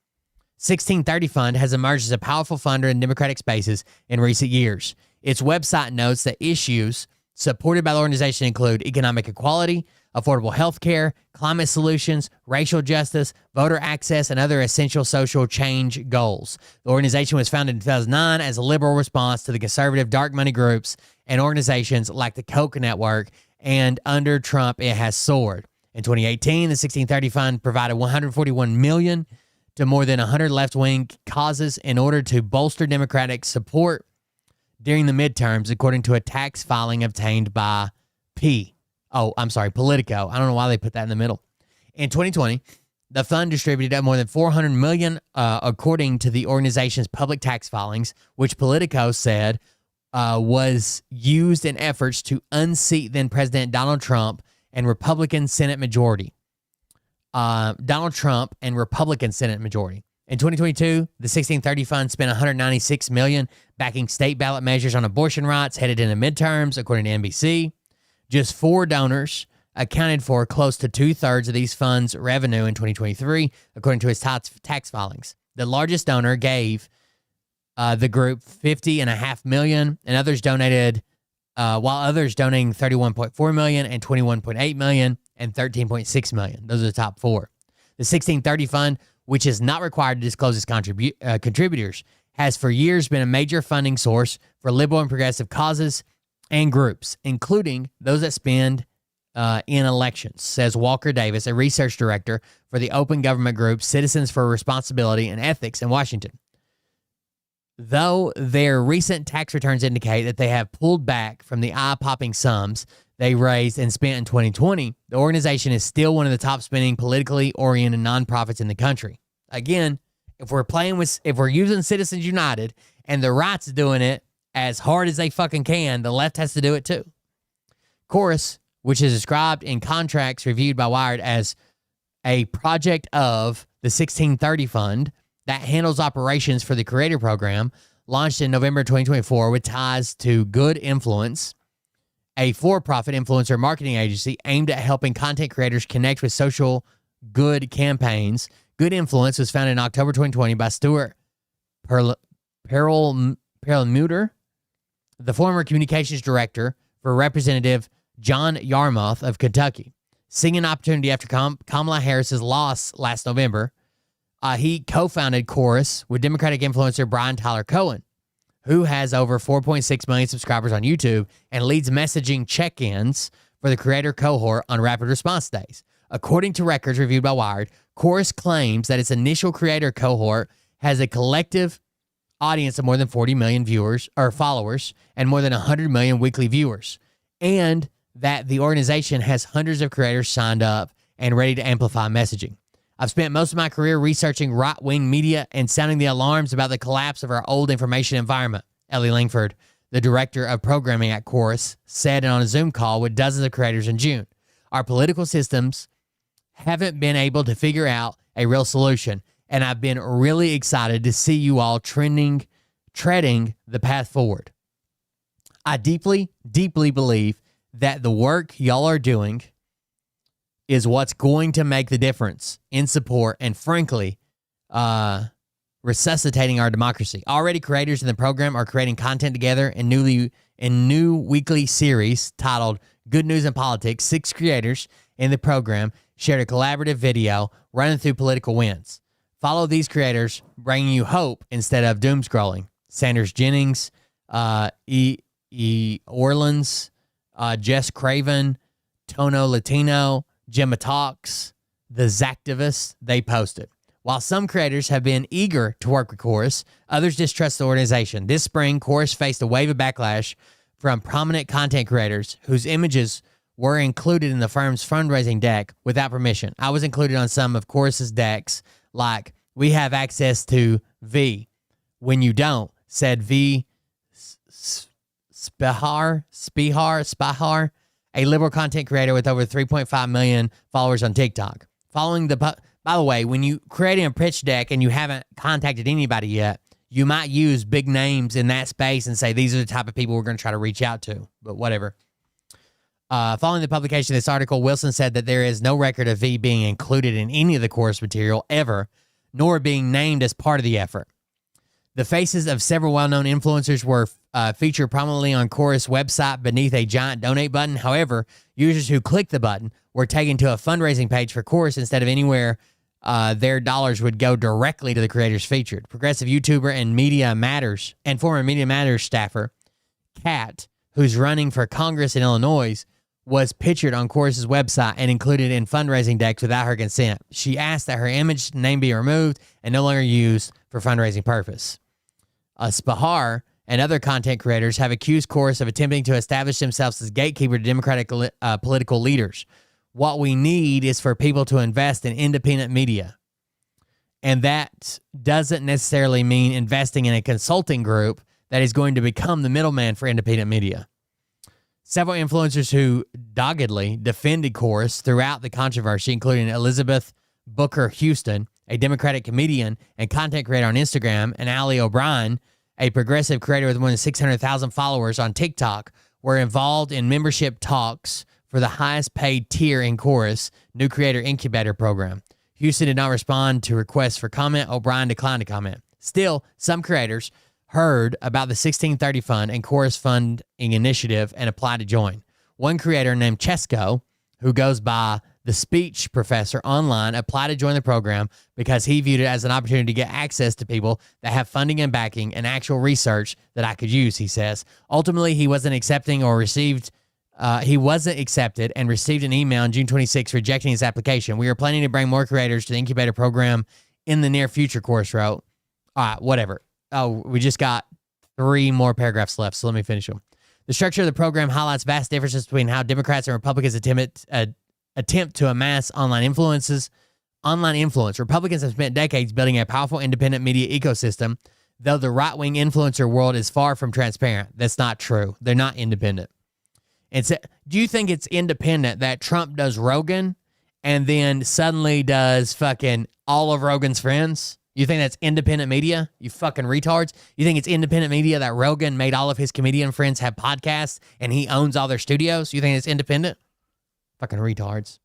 1630 Fund has emerged as a powerful funder in Democratic spaces in recent years. Its website notes that issues supported by the organization include economic equality, affordable health care, climate solutions, racial justice, voter access, and other essential social change goals. The organization was founded in 2009 as a liberal response to the conservative dark money groups and organizations like the Koch network, and under Trump, it has soared. In 2018, the 1630 Fund provided $141 million to more than 100 left-wing causes in order to bolster Democratic support during the midterms, according to a tax filing obtained by Politico. I don't know why they put that in the middle. In 2020, the fund distributed more than $400 million, according to the organization's public tax filings, which Politico said was used in efforts to unseat then President Donald Trump and Republican Senate majority. In 2022, the 1630 Fund spent $196 million backing state ballot measures on abortion rights headed into midterms, according to NBC. Just 4 donors accounted for close to 2/3 of these funds' revenue in 2023, according to his tax filings. The largest donor gave the group $50.5 million, and others donated, while others donating $31.4 million and $21.8 million and $13.6 million. Those are the top 4. The 1630 Fund, which is not required to disclose its contributors, has for years been a major funding source for liberal and progressive causes and groups, including those that spend in elections, says Walker Davis, a research director for the open government group Citizens for Responsibility and Ethics in Washington. Though their recent tax returns indicate that they have pulled back from the eye-popping sums they raised and spent in 2020, the organization is still one of the top spending politically oriented nonprofits in the country. Again, if we're using Citizens United and the right's doing it as hard as they fucking can, the left has to do it too. Chorus, which is described in contracts reviewed by Wired as a project of the 1630 Fund that handles operations for the Creator Program, launched in November 2024 with ties to Good Influence, a for-profit influencer marketing agency aimed at helping content creators connect with social good campaigns. Good Influence was founded in October 2020 by Stuart Perlmutter, the former communications director for Representative John Yarmouth of Kentucky. Seeing an opportunity after Kamala Harris's loss last November, he co-founded Chorus with Democratic influencer Brian Tyler Cohen, who has over 4.6 million subscribers on YouTube and leads messaging check-ins for the creator cohort on rapid response days. According to records reviewed by Wired, Chorus claims that its initial creator cohort has a collective audience of more than 40 million viewers or followers and more than 100 million weekly viewers, and that the organization has hundreds of creators signed up and ready to amplify messaging. I've spent most of my career researching right-wing media and sounding the alarms about the collapse of our old information environment, Ellie Langford, the director of programming at Chorus, said on a Zoom call with dozens of creators in June. Our political systems haven't been able to figure out a real solution, and I've been really excited to see you all treading the path forward. I deeply, deeply believe that the work y'all are doing is what's going to make the difference in support and, frankly, resuscitating our democracy. Already, creators in the program are creating content together in new weekly series titled Good News in Politics. 6 creators in the program shared a collaborative video running through political wins. Follow these creators, bringing you hope instead of doom scrolling. Sanders Jennings, Orleans, Jess Craven, Tono Latino, Gemma Talks, the Zactivists, they posted. While some creators have been eager to work with Chorus, others distrust the organization. This spring, Chorus faced a wave of backlash from prominent content creators whose images were included in the firm's fundraising deck without permission. I was included on some of Chorus's decks, like, we have access to V. When you don't, said V. Spahar, a liberal content creator with over 3.5 million followers on TikTok. By the way, when you create a pitch deck and you haven't contacted anybody yet, you might use big names in that space and say, these are the type of people we're going to try to reach out to, but whatever. Following the publication of this article, Wilson said that there is no record of V being included in any of the Chorus material ever, nor being named as part of the effort. The faces of several well-known influencers were featured prominently on Chorus website beneath a giant donate button. However, users who clicked the button were taken to a fundraising page for Chorus instead of anywhere their dollars would go directly to the creators featured. Progressive YouTuber and former Media Matters staffer, Kat, who's running for Congress in Illinois, was pictured on Chorus's website and included in fundraising decks without her consent. She asked that her image name be removed and no longer used for fundraising purpose. Spahar and other content creators have accused Chorus of attempting to establish themselves as gatekeeper to Democratic political leaders. What we need is for people to invest in independent media. And that doesn't necessarily mean investing in a consulting group that is going to become the middleman for independent media. Several influencers who doggedly defended Chorus throughout the controversy, including Elizabeth Booker Houston, a Democratic comedian and content creator on Instagram, and Ali O'Brien, a progressive creator with more than 600,000 followers on TikTok, were involved in membership talks for the highest paid tier in Chorus' new creator incubator program. Houston did not respond to requests for comment. O'Brien declined to comment. Still, some creators heard about the 1630 Fund and Chorus funding initiative and applied to join. One creator named Chesco, who goes by the speech professor online, applied to join the program because he viewed it as an opportunity to get access to people that have funding and backing and actual research that I could use, he says. Ultimately, he wasn't accepted and received an email on June 26 rejecting his application. We are planning to bring more creators to the incubator program in the near future, Chorus wrote. All right, whatever. Oh, we just got 3 more paragraphs left, so let me finish them. The structure of the program highlights vast differences between how Democrats and Republicans attempt to amass online influence. Republicans have spent decades building a powerful independent media ecosystem, though the right-wing influencer world is far from transparent. That's not true. They're not independent. Do you think it's independent that Trump does Rogan and then suddenly does fucking all of Rogan's friends? You think that's independent media? You fucking retards. You think it's independent media that Rogan made all of his comedian friends have podcasts and he owns all their studios? You think it's independent? Fucking retards.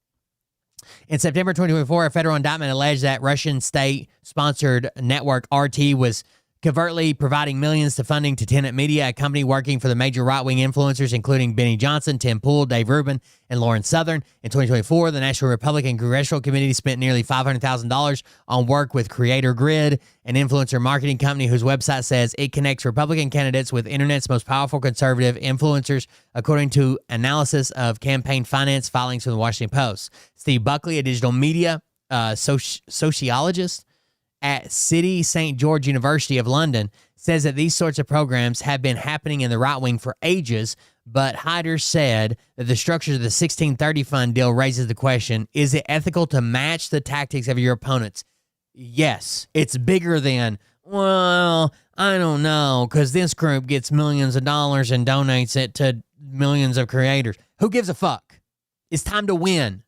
In September 2024, a federal indictment alleged that Russian state-sponsored network RT was covertly providing millions to funding to Tenet Media, a company working for the major right-wing influencers, including Benny Johnson, Tim Pool, Dave Rubin, and Lauren Southern. In 2024, the National Republican Congressional Committee spent nearly $500,000 on work with Creator Grid, an influencer marketing company whose website says it connects Republican candidates with Internet's most powerful conservative influencers, according to analysis of campaign finance filings from the Washington Post. Steve Buckley, a digital media sociologist at City St. George University of London, says that these sorts of programs have been happening in the right wing for ages, but Hyder said that the structure of the 1630 Fund deal raises the question, is it ethical to match the tactics of your opponents? Yes, it's bigger than, well, I don't know, because this group gets millions of dollars and donates it to millions of creators. Who gives a fuck? It's time to win.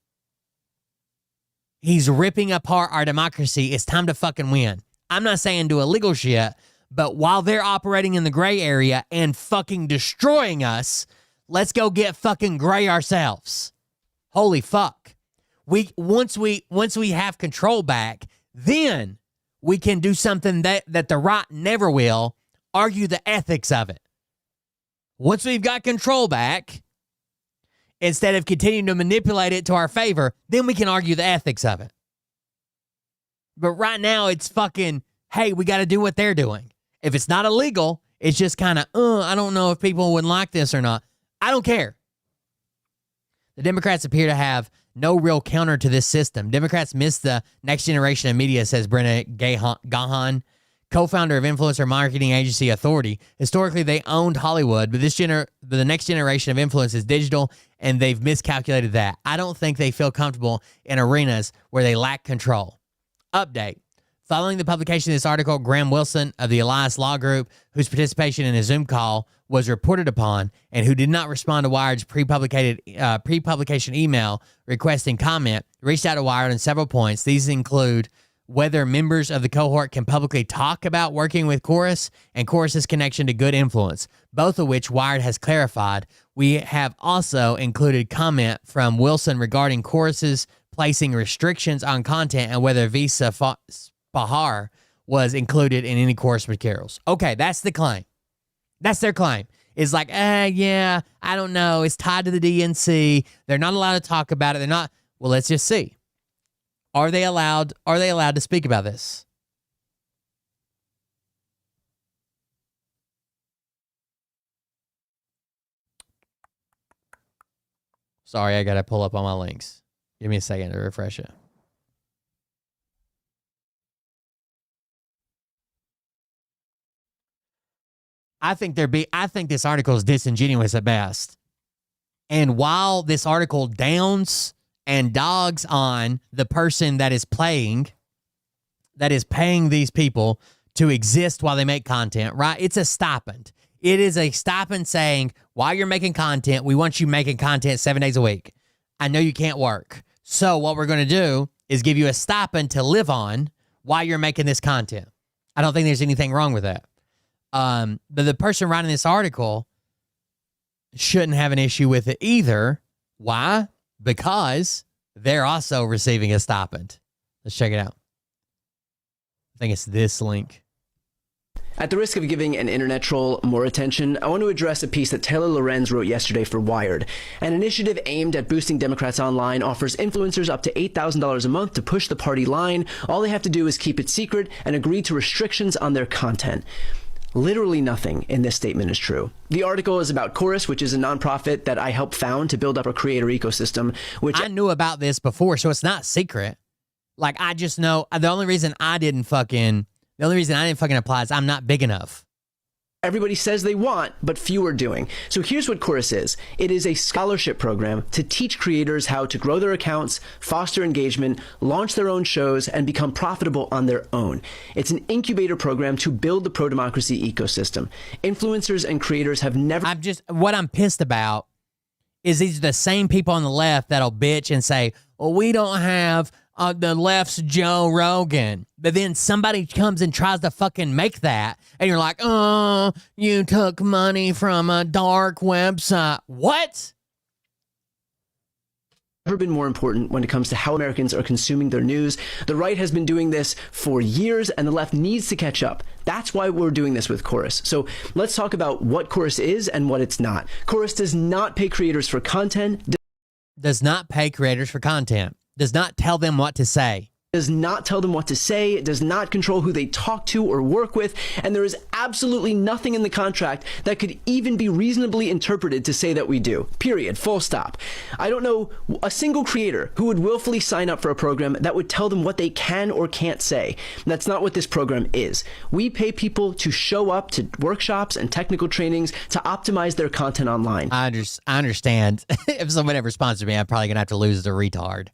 He's ripping apart our democracy. It's time to fucking win. I'm not saying do illegal shit, but while they're operating in the gray area and fucking destroying us, let's go get fucking gray ourselves. Holy fuck. Once we have control back, then we can do something that the right never will, argue the ethics of it. Once we've got control back, instead of continuing to manipulate it to our favor, then we can argue the ethics of it. But right now, it's fucking, hey, we got to do what they're doing. If it's not illegal, it's just kind of, I don't know if people would like this or not. I don't care. The Democrats appear to have no real counter to this system. Democrats miss the next generation of media, says Brenna Gahan, co-founder of influencer marketing agency Authority. Historically, they owned Hollywood, but the next generation of influence is digital, and they've miscalculated that. I don't think they feel comfortable in arenas where they lack control. Update. Following the publication of this article, Graham Wilson of the Elias Law Group, whose participation in a Zoom call was reported upon and who did not respond to Wired's pre-publication email requesting comment, reached out to Wired on several points. These include whether members of the cohort can publicly talk about working with Chorus and Chorus's connection to good influence, both of which Wired has clarified. We have also included comment from Wilson regarding Chorus's placing restrictions on content and whether Visa Spahar was included in any Chorus materials. Okay, that's the claim. That's their claim. It's like, yeah, I don't know. It's tied to the DNC. They're not allowed to talk about it. They're not. Well, let's just see. Are they allowed to speak about this? Sorry, I got to pull up all my links. Give me a second to refresh it. I think this article is disingenuous at best. And while this article downs and dogs on the person that is paying these people to exist while they make content, right? It's a stipend. It is a stipend saying, while you're making content, we want you making content 7 days a week. I know you can't work. So what we're going to do is give you a stipend to live on while you're making this content. I don't think there's anything wrong with that. But the person writing this article shouldn't have an issue with it either. Why? Because they're also receiving a stipend. Let's check it out. I think it's this link. At the risk of giving an internet troll more attention, I want to address a piece that Taylor Lorenz wrote yesterday for Wired. An initiative aimed at boosting Democrats online offers influencers up to $8,000 a month to push the party line. All they have to do is keep it secret and agree to restrictions on their content. Literally nothing in this statement is true. The article is about Chorus, which is a nonprofit that I helped found to build up a creator ecosystem, which I knew about this before, so it's not secret. Like, I just know the only reason I didn't fucking apply is I'm not big enough. everybody says they want, but few are doing. So here's what Chorus is. It is a scholarship program to teach creators how to grow their accounts, foster engagement, launch their own shows, and become profitable on their own. It's an incubator program to build the pro-democracy ecosystem. Influencers and creators have never... What I'm pissed about is these are the same people on the left that'll bitch and say, well, we don't have the left's Joe Rogan. But then somebody comes and tries to fucking make that, and you're like, oh, you took money from a dark website. What? Never been more important when it comes to how Americans are consuming their news. The right has been doing this for years, and the left needs to catch up. That's why we're doing this with Chorus. So let's talk about what Chorus is and what it's not. Chorus does not pay creators for content. Does not pay creators for content. Does not tell them what to say. Does not tell them what to say, does not control who they talk to or work with, and there is absolutely nothing in the contract that could even be reasonably interpreted to say that we do. Period. Full stop. I don't know a single creator who would willfully sign up for a program that would tell them what they can or can't say. That's not what this program is. We pay people to show up to workshops and technical trainings to optimize their content online. I understand. If someone ever sponsored me, I'm probably going to have to lose the retard.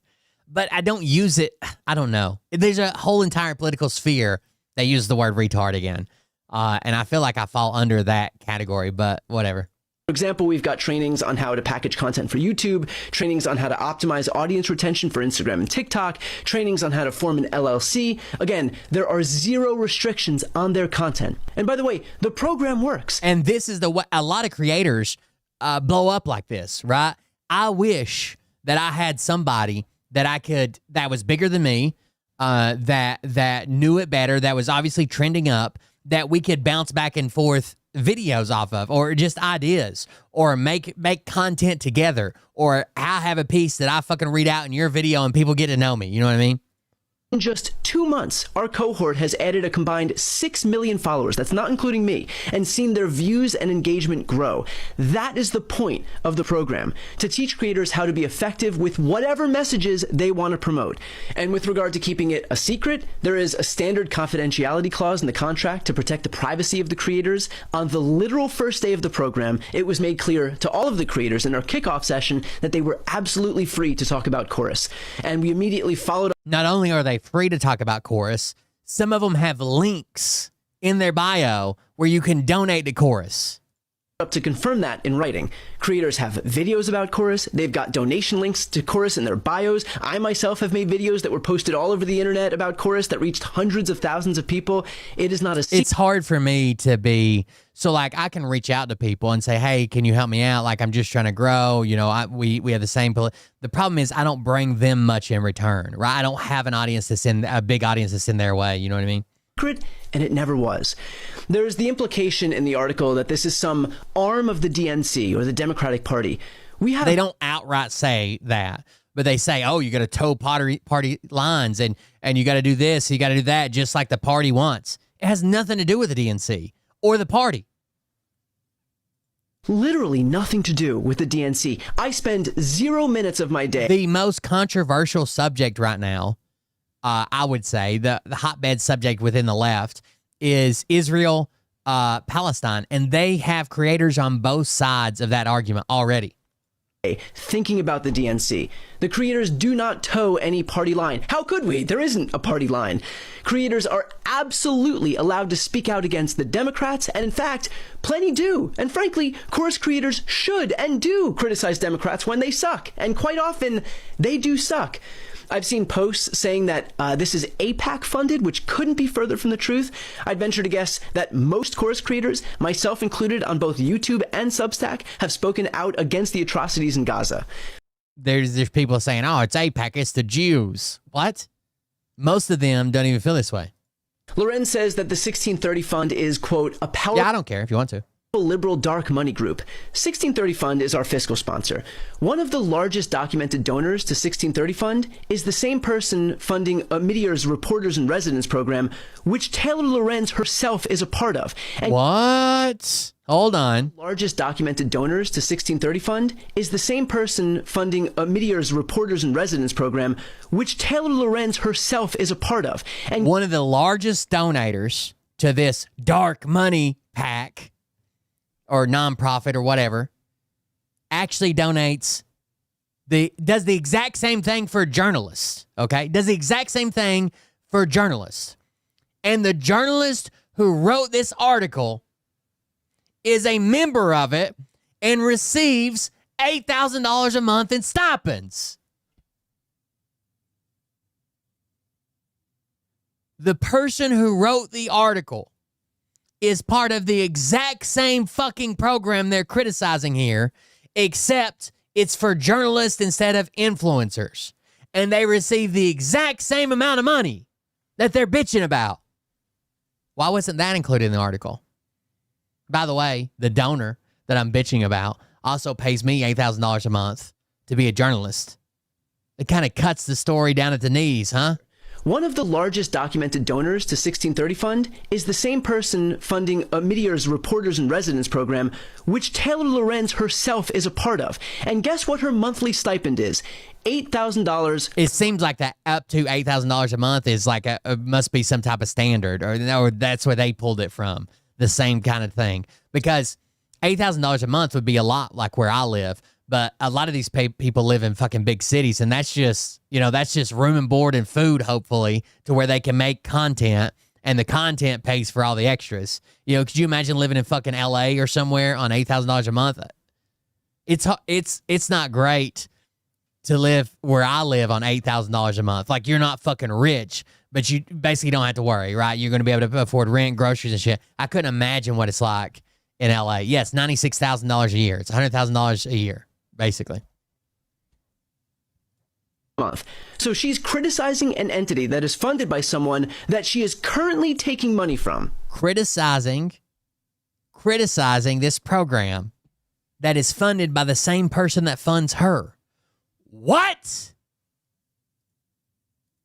But I don't use it. I don't know. There's a whole entire political sphere that uses the word retard again. And I feel like I fall under that category, but whatever. For example, we've got trainings on how to package content for YouTube, trainings on how to optimize audience retention for Instagram and TikTok, trainings on how to form an LLC. Again, there are zero restrictions on their content. And by the way, the program works. And this is a lot of creators blow up like this, right? I wish that I had somebody that was bigger than me, that knew it better, that was obviously trending up, that we could bounce back and forth videos off of, or just ideas, or make content together, or I have a piece that I fucking read out in your video and people get to know me. You know what I mean? In just 2 months, our cohort has added a combined 6 million followers, that's not including me, and seen their views and engagement grow. That is the point of the program, to teach creators how to be effective with whatever messages they want to promote. And with regard to keeping it a secret, there is a standard confidentiality clause in the contract to protect the privacy of the creators. On the literal first day of the program, it was made clear to all of the creators in our kickoff session that they were absolutely free to talk about Chorus. And we immediately followed up. Not only are they free to talk about Chorus, some of them have links in their bio where you can donate to Chorus. Up to confirm that in writing. Creators have videos about Chorus. They've got donation links to Chorus in their bios. I myself have made videos that were posted all over the internet about Chorus that reached hundreds of thousands of people. It is not a secret. It's hard for me to be, so like I can reach out to people and say, hey, can you help me out? Like I'm just trying to grow. You know, we have the same, the problem is I don't bring them much in return, right? I don't have an audience a big audience that's in their way. You know what I mean? secret, and it never was. There's the implication in the article that this is some arm of the DNC or the Democratic Party. They don't outright say that, but they say, oh, you got to toe party lines and you got to do this, you got to do that, just like the party wants. It has nothing to do with the DNC or the party. Literally nothing to do with the DNC. I spend 0 minutes of my day. The most controversial subject right now, I would say, the hotbed subject within the left is Israel, Palestine, and they have creators on both sides of that argument already. Thinking about the DNC. The creators do not toe any party line. How could we? There isn't a party line. Creators are absolutely allowed to speak out against the Democrats, and in fact, plenty do. And frankly, course creators should and do criticize Democrats when they suck, and quite often, they do suck. I've seen posts saying that this is AIPAC funded, which couldn't be further from the truth. I'd venture to guess that most course creators, myself included on both YouTube and Substack, have spoken out against the atrocities in Gaza. There's people saying, oh, it's AIPAC, it's the Jews. What? Most of them don't even feel this way. Lorenz says that the 1630 Fund is, quote, a powerful... Yeah, I don't care if you want to. Liberal dark money group. 1630 Fund is our fiscal sponsor. One of the largest documented donors to 1630 Fund is the same person funding Meteor's Reporters in Residence program, which Taylor Lorenz herself is a part of. And what? Hold on. Largest documented donors to 1630 Fund is the same person funding Meteor's Reporters in Residence program, which Taylor Lorenz herself is a part of. And one of the largest donators to this dark money pack or nonprofit or whatever, actually does the exact same thing for journalists, okay? Does the exact same thing for journalists. And the journalist who wrote this article is a member of it and receives $8,000 a month in stipends. The person who wrote the article is part of the exact same fucking program they're criticizing here, except it's for journalists instead of influencers. And they receive the exact same amount of money that they're bitching about. Why wasn't that included in the article? By the way, the donor that I'm bitching about also pays me $8,000 a month to be a journalist. It kind of cuts the story down at the knees, huh? One of the largest documented donors to 1630 Fund is the same person funding Meteor's Reporters in Residence program, which Taylor Lorenz herself is a part of. And guess what her monthly stipend is? $8,000. It seems like that up to $8,000 a month is like must be some type of standard, or that's where they pulled it from. The same kind of thing. Because $8,000 a month would be a lot like where I live. But a lot of these people live in fucking big cities, and that's just room and board and food, hopefully, to where they can make content, and the content pays for all the extras. Could you imagine living in fucking LA or somewhere on $8,000 a month? It's not great to live where I live on $8,000 a month. Like, you're not fucking rich, but you basically don't have to worry, right? You're going to be able to afford rent, groceries, and shit. I couldn't imagine what it's like in LA. Yes, $96,000 a year. It's $100,000 a year. Basically. Month. So she's criticizing an entity that is funded by someone that she is currently taking money from. Criticizing this program that is funded by the same person that funds her. What?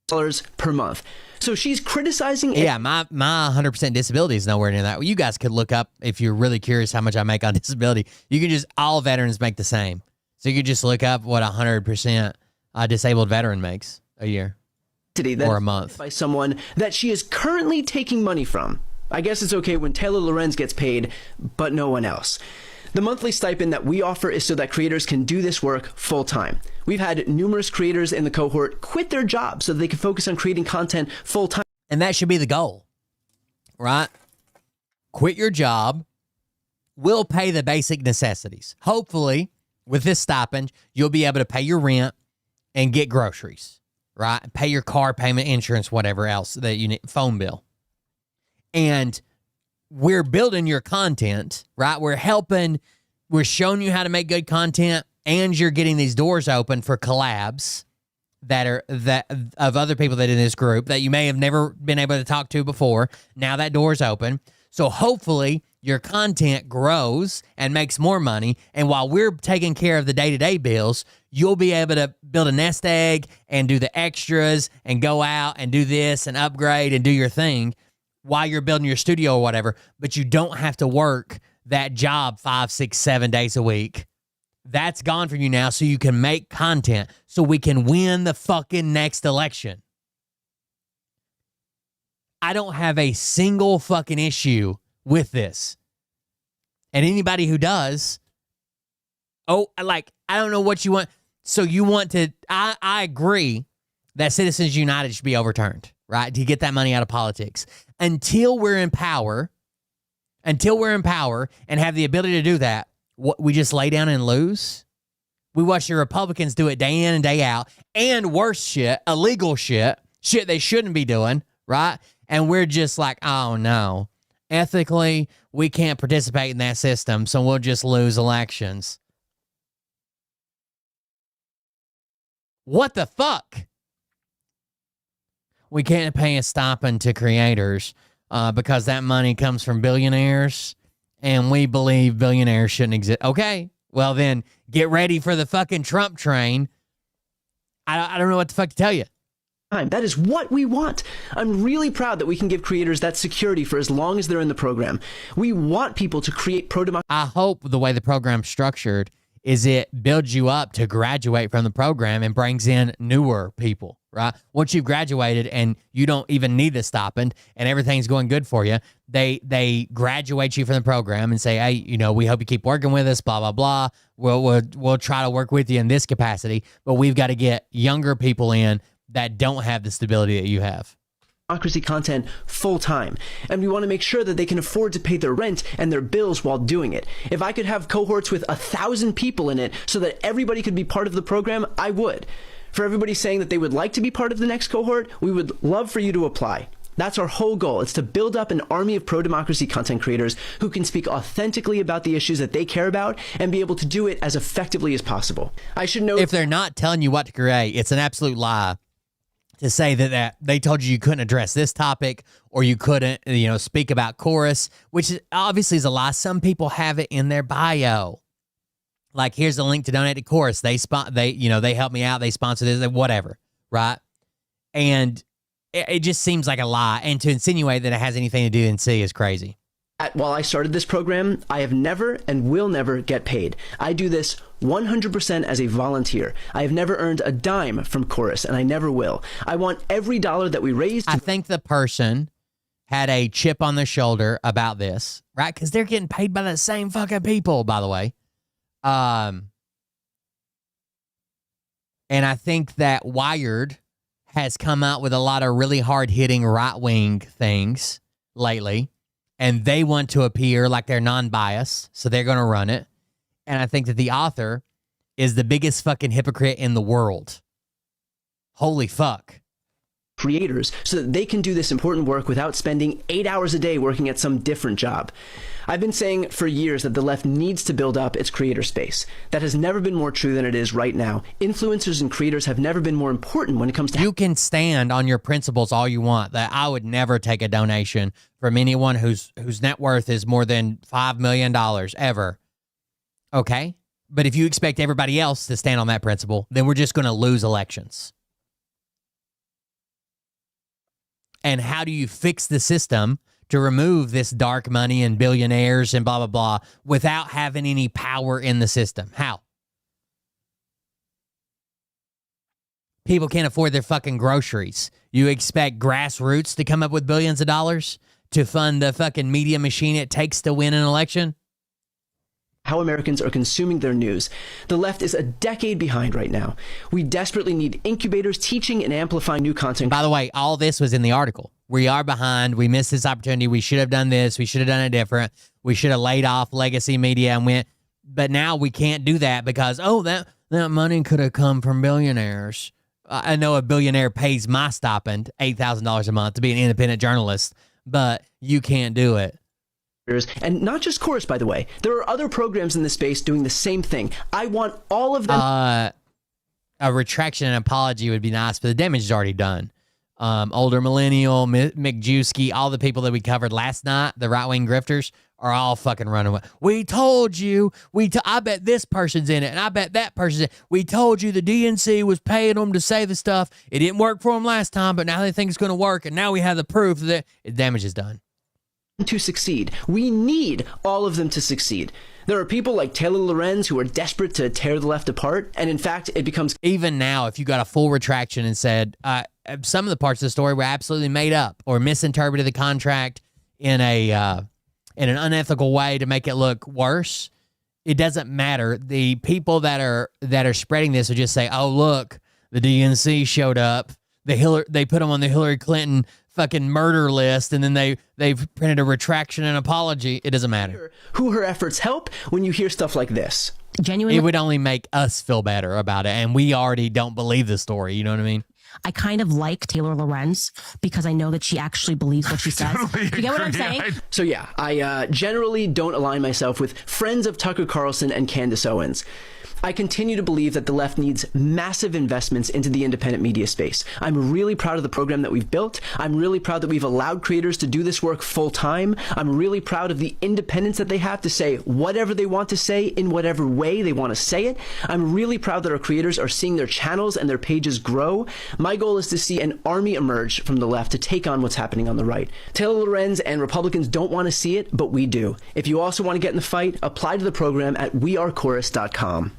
Per month. So she's criticizing... Yeah, my 100% disability is nowhere near that. Well, you guys could look up, if you're really curious how much I make on disability. You can just, all veterans make the same. So you could just look up what 100% disabled veteran makes a year or a month. By someone that she is currently taking money from. I guess it's okay when Taylor Lorenz gets paid, but no one else. The monthly stipend that we offer is so that creators can do this work full time. We've had numerous creators in the cohort quit their jobs so they can focus on creating content full time. And that should be the goal, right? Quit your job. We'll pay the basic necessities. Hopefully, with this stipend, you'll be able to pay your rent and get groceries, right? Pay your car payment, insurance, whatever else that you need, phone bill. And we're building your content, right? We're showing you how to make good content, and you're getting these doors open for collabs that of other people that in this group that you may have never been able to talk to before. Now that door's open. So hopefully your content grows and makes more money. And while we're taking care of the day-to-day bills, you'll be able to build a nest egg and do the extras and go out and do this and upgrade and do your thing while you're building your studio or whatever. But you don't have to work that job 5, 6, 7 days a week. That's gone from you now, so you can make content so we can win the fucking next election. I don't have a single fucking issue with this. And anybody who does, I don't know what you want. So you want to, I agree that Citizens United should be overturned, right? To get that money out of politics. Until we're in power and have the ability to do that, what, we just lay down and lose? We watch the Republicans do it day in and day out, and worse shit, illegal shit they shouldn't be doing, right? And we're just like, oh no, ethically, we can't participate in that system, so we'll just lose elections. What the fuck? We can't pay a stipend to creators because that money comes from billionaires. And we believe billionaires shouldn't exist. Okay, well then, get ready for the fucking Trump train. I don't know what the fuck to tell you. That is what we want. I'm really proud that we can give creators that security for as long as they're in the program. We want people to create pro-democracy. I hope the way the program's structured is it builds you up to graduate from the program and brings in newer people, right? Once you've graduated and you don't even need the stipend and everything's going good for you, they graduate you from the program and say, hey, we hope you keep working with us, blah, blah, blah. We'll try to work with you in this capacity, but we've got to get younger people in that don't have the stability that you have. Democracy content full time, and we want to make sure that they can afford to pay their rent and their bills while doing it. If I could have cohorts with 1,000 people in it so that everybody could be part of the program, I would. For everybody saying that they would like to be part of the next cohort, we would love for you to apply. That's our whole goal. It's to build up an army of pro-democracy content creators who can speak authentically about the issues that they care about and be able to do it as effectively as possible. I should note, if they're not telling you what to create, it's an absolute lie to say that they told you couldn't address this topic or you couldn't, speak about chorus, which obviously is a lie. Some people have it in their bio. Like, here's a link to donate to chorus. They help me out. They sponsor this, whatever, right? And it just seems like a lie. And to insinuate that it has anything to do with NC is crazy. While I started this program, I have never and will never get paid. I do this 100% as a volunteer. I have never earned a dime from Chorus, and I never will. I want every dollar that we raise. I think the person had a chip on their shoulder about this, right? Because they're getting paid by the same fucking people, by the way. And I think that Wired has come out with a lot of really hard-hitting right-wing things lately. And they want to appear like they're non-biased, so they're going to run it. And I think that the author is the biggest fucking hypocrite in the world. Holy fuck. Creators so that they can do this important work without spending 8 hours a day working at some different job. I've been saying for years that the left needs to build up its creator space. That has never been more true than it is right now. Influencers and creators have never been more important when it comes to... You can stand on your principles all you want. That I would never take a donation from anyone whose net worth is more than $5 million ever. Okay? But if you expect everybody else to stand on that principle, then we're just going to lose elections. And how do you fix the system to remove this dark money and billionaires and blah, blah, blah without having any power in the system? How? People can't afford their fucking groceries. You expect grassroots to come up with billions of dollars to fund the fucking media machine it takes to win an election? How Americans are consuming their news. The left is a decade behind right now. We desperately need incubators teaching and amplifying new content. By the way, all this was in the article. We are behind. We missed this opportunity. We should have done this. We should have done it different. We should have laid off legacy media and went. But now we can't do that because, that money could have come from billionaires. I know a billionaire pays my stipend, $8,000 a month, to be an independent journalist, but you can't do it. And not just Chorus, by the way. There are other programs in this space doing the same thing. I want all of them. a retraction and apology would be nice, but the damage is already done. Older Millennial, McJewski, all the people that we covered last night, the right-wing grifters, are all fucking running away. We told you. I bet this person's in it, and I bet that person's in it. We told you the DNC was paying them to say the stuff. It didn't work for them last time, but now they think it's going to work, and now we have the proof that the damage is done. To succeed. We need all of them to succeed. There are people like Taylor Lorenz who are desperate to tear the left apart, and in fact, it becomes... Even now, if you got a full retraction and said some of the parts of the story were absolutely made up or misinterpreted the contract in an unethical way to make it look worse, it doesn't matter. The people that are spreading this will just say, "Oh, look, the DNC showed up. They put them on the Hillary Clinton fucking murder list, and then they've printed a retraction and apology." It doesn't matter. Who her efforts help when you hear stuff like this. Genuinely, it would only make us feel better about it, and we already don't believe the story. You know what I mean? I kind of like Taylor Lorenz because I know that she actually believes what she says. You get what I'm saying? So yeah, I generally don't align myself with friends of Tucker Carlson and Candace Owens. I continue to believe that the left needs massive investments into the independent media space. I'm really proud of the program that we've built. I'm really proud that we've allowed creators to do this work full time. I'm really proud of the independence that they have to say whatever they want to say in whatever way they want to say it. I'm really proud that our creators are seeing their channels and their pages grow. My goal is to see an army emerge from the left to take on what's happening on the right. Taylor Lorenz and Republicans don't want to see it, but we do. If you also want to get in the fight, apply to the program at wearechorus.com.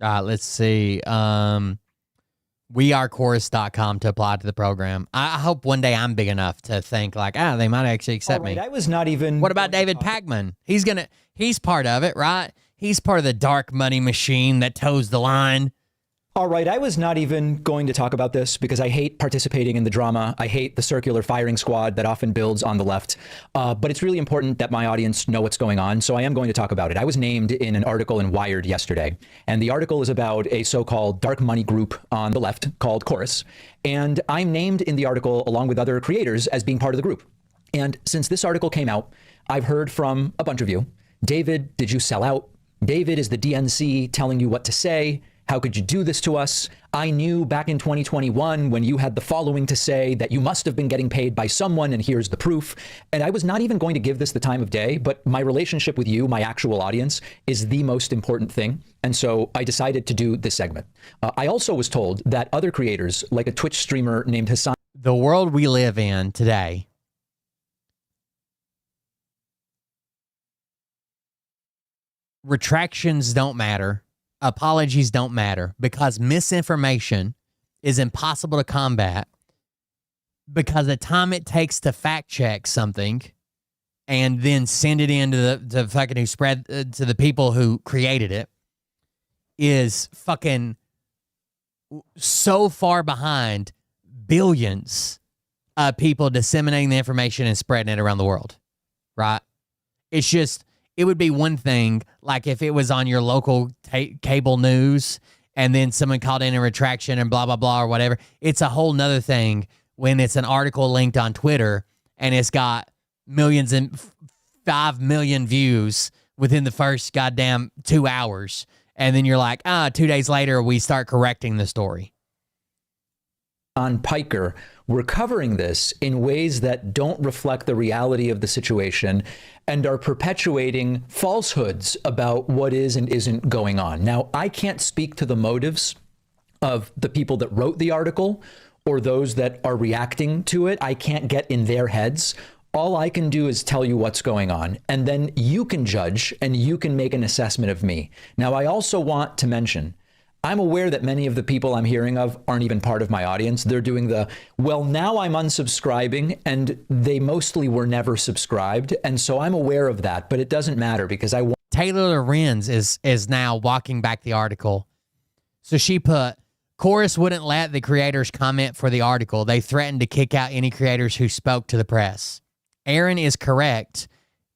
Let's see. Wearechorus.com to apply to the program. I hope one day I'm big enough to think like, they might actually accept me. I was not even... What about David Pakman? He's part of it, right? He's part of the dark money machine that toes the line. All right, I was not even going to talk about this because I hate participating in the drama. I hate the circular firing squad that often builds on the left. But it's really important that my audience know what's going on, so I am going to talk about it. I was named in an article in Wired yesterday, and the article is about a so-called dark money group on the left called Chorus. And I'm named in the article along with other creators as being part of the group. And since this article came out, I've heard from a bunch of you. David, did you sell out? David, is the DNC telling you what to say? How could you do this to us? I knew back in 2021 when you had the following to say that you must have been getting paid by someone, and here's the proof. And I was not even going to give this the time of day, but my relationship with you, my actual audience, is the most important thing. And so I decided to do this segment. I also was told that other creators, like a Twitch streamer named Hassan. The world we live in today, retractions don't matter. Apologies don't matter because misinformation is impossible to combat, because the time it takes to fact check something and then send it in to the fucking who spread to the people who created it is fucking so far behind billions of people disseminating the information and spreading it around the world, right? It's just... It would be one thing, like if it was on your local cable news and then someone called in a retraction and blah, blah, blah, or whatever. It's a whole nother thing when it's an article linked on Twitter and it's got millions and 5 million views within the first goddamn 2 hours. And then you're like, 2 days later, we start correcting the story. On Piker, we're covering this in ways that don't reflect the reality of the situation and are perpetuating falsehoods about what is and isn't going on. Now, I can't speak to the motives of the people that wrote the article or those that are reacting to it. I can't get in their heads. All I can do is tell you what's going on, and then you can judge and you can make an assessment of me. Now, I also want to mention, I'm aware that many of the people I'm hearing of aren't even part of my audience. They're doing well, now I'm unsubscribing, and they mostly were never subscribed. And so I'm aware of that, but it doesn't matter because I want... Taylor Lorenz is now walking back the article. So she put, Chorus wouldn't let the creators comment for the article. They threatened to kick out any creators who spoke to the press. Aaron is correct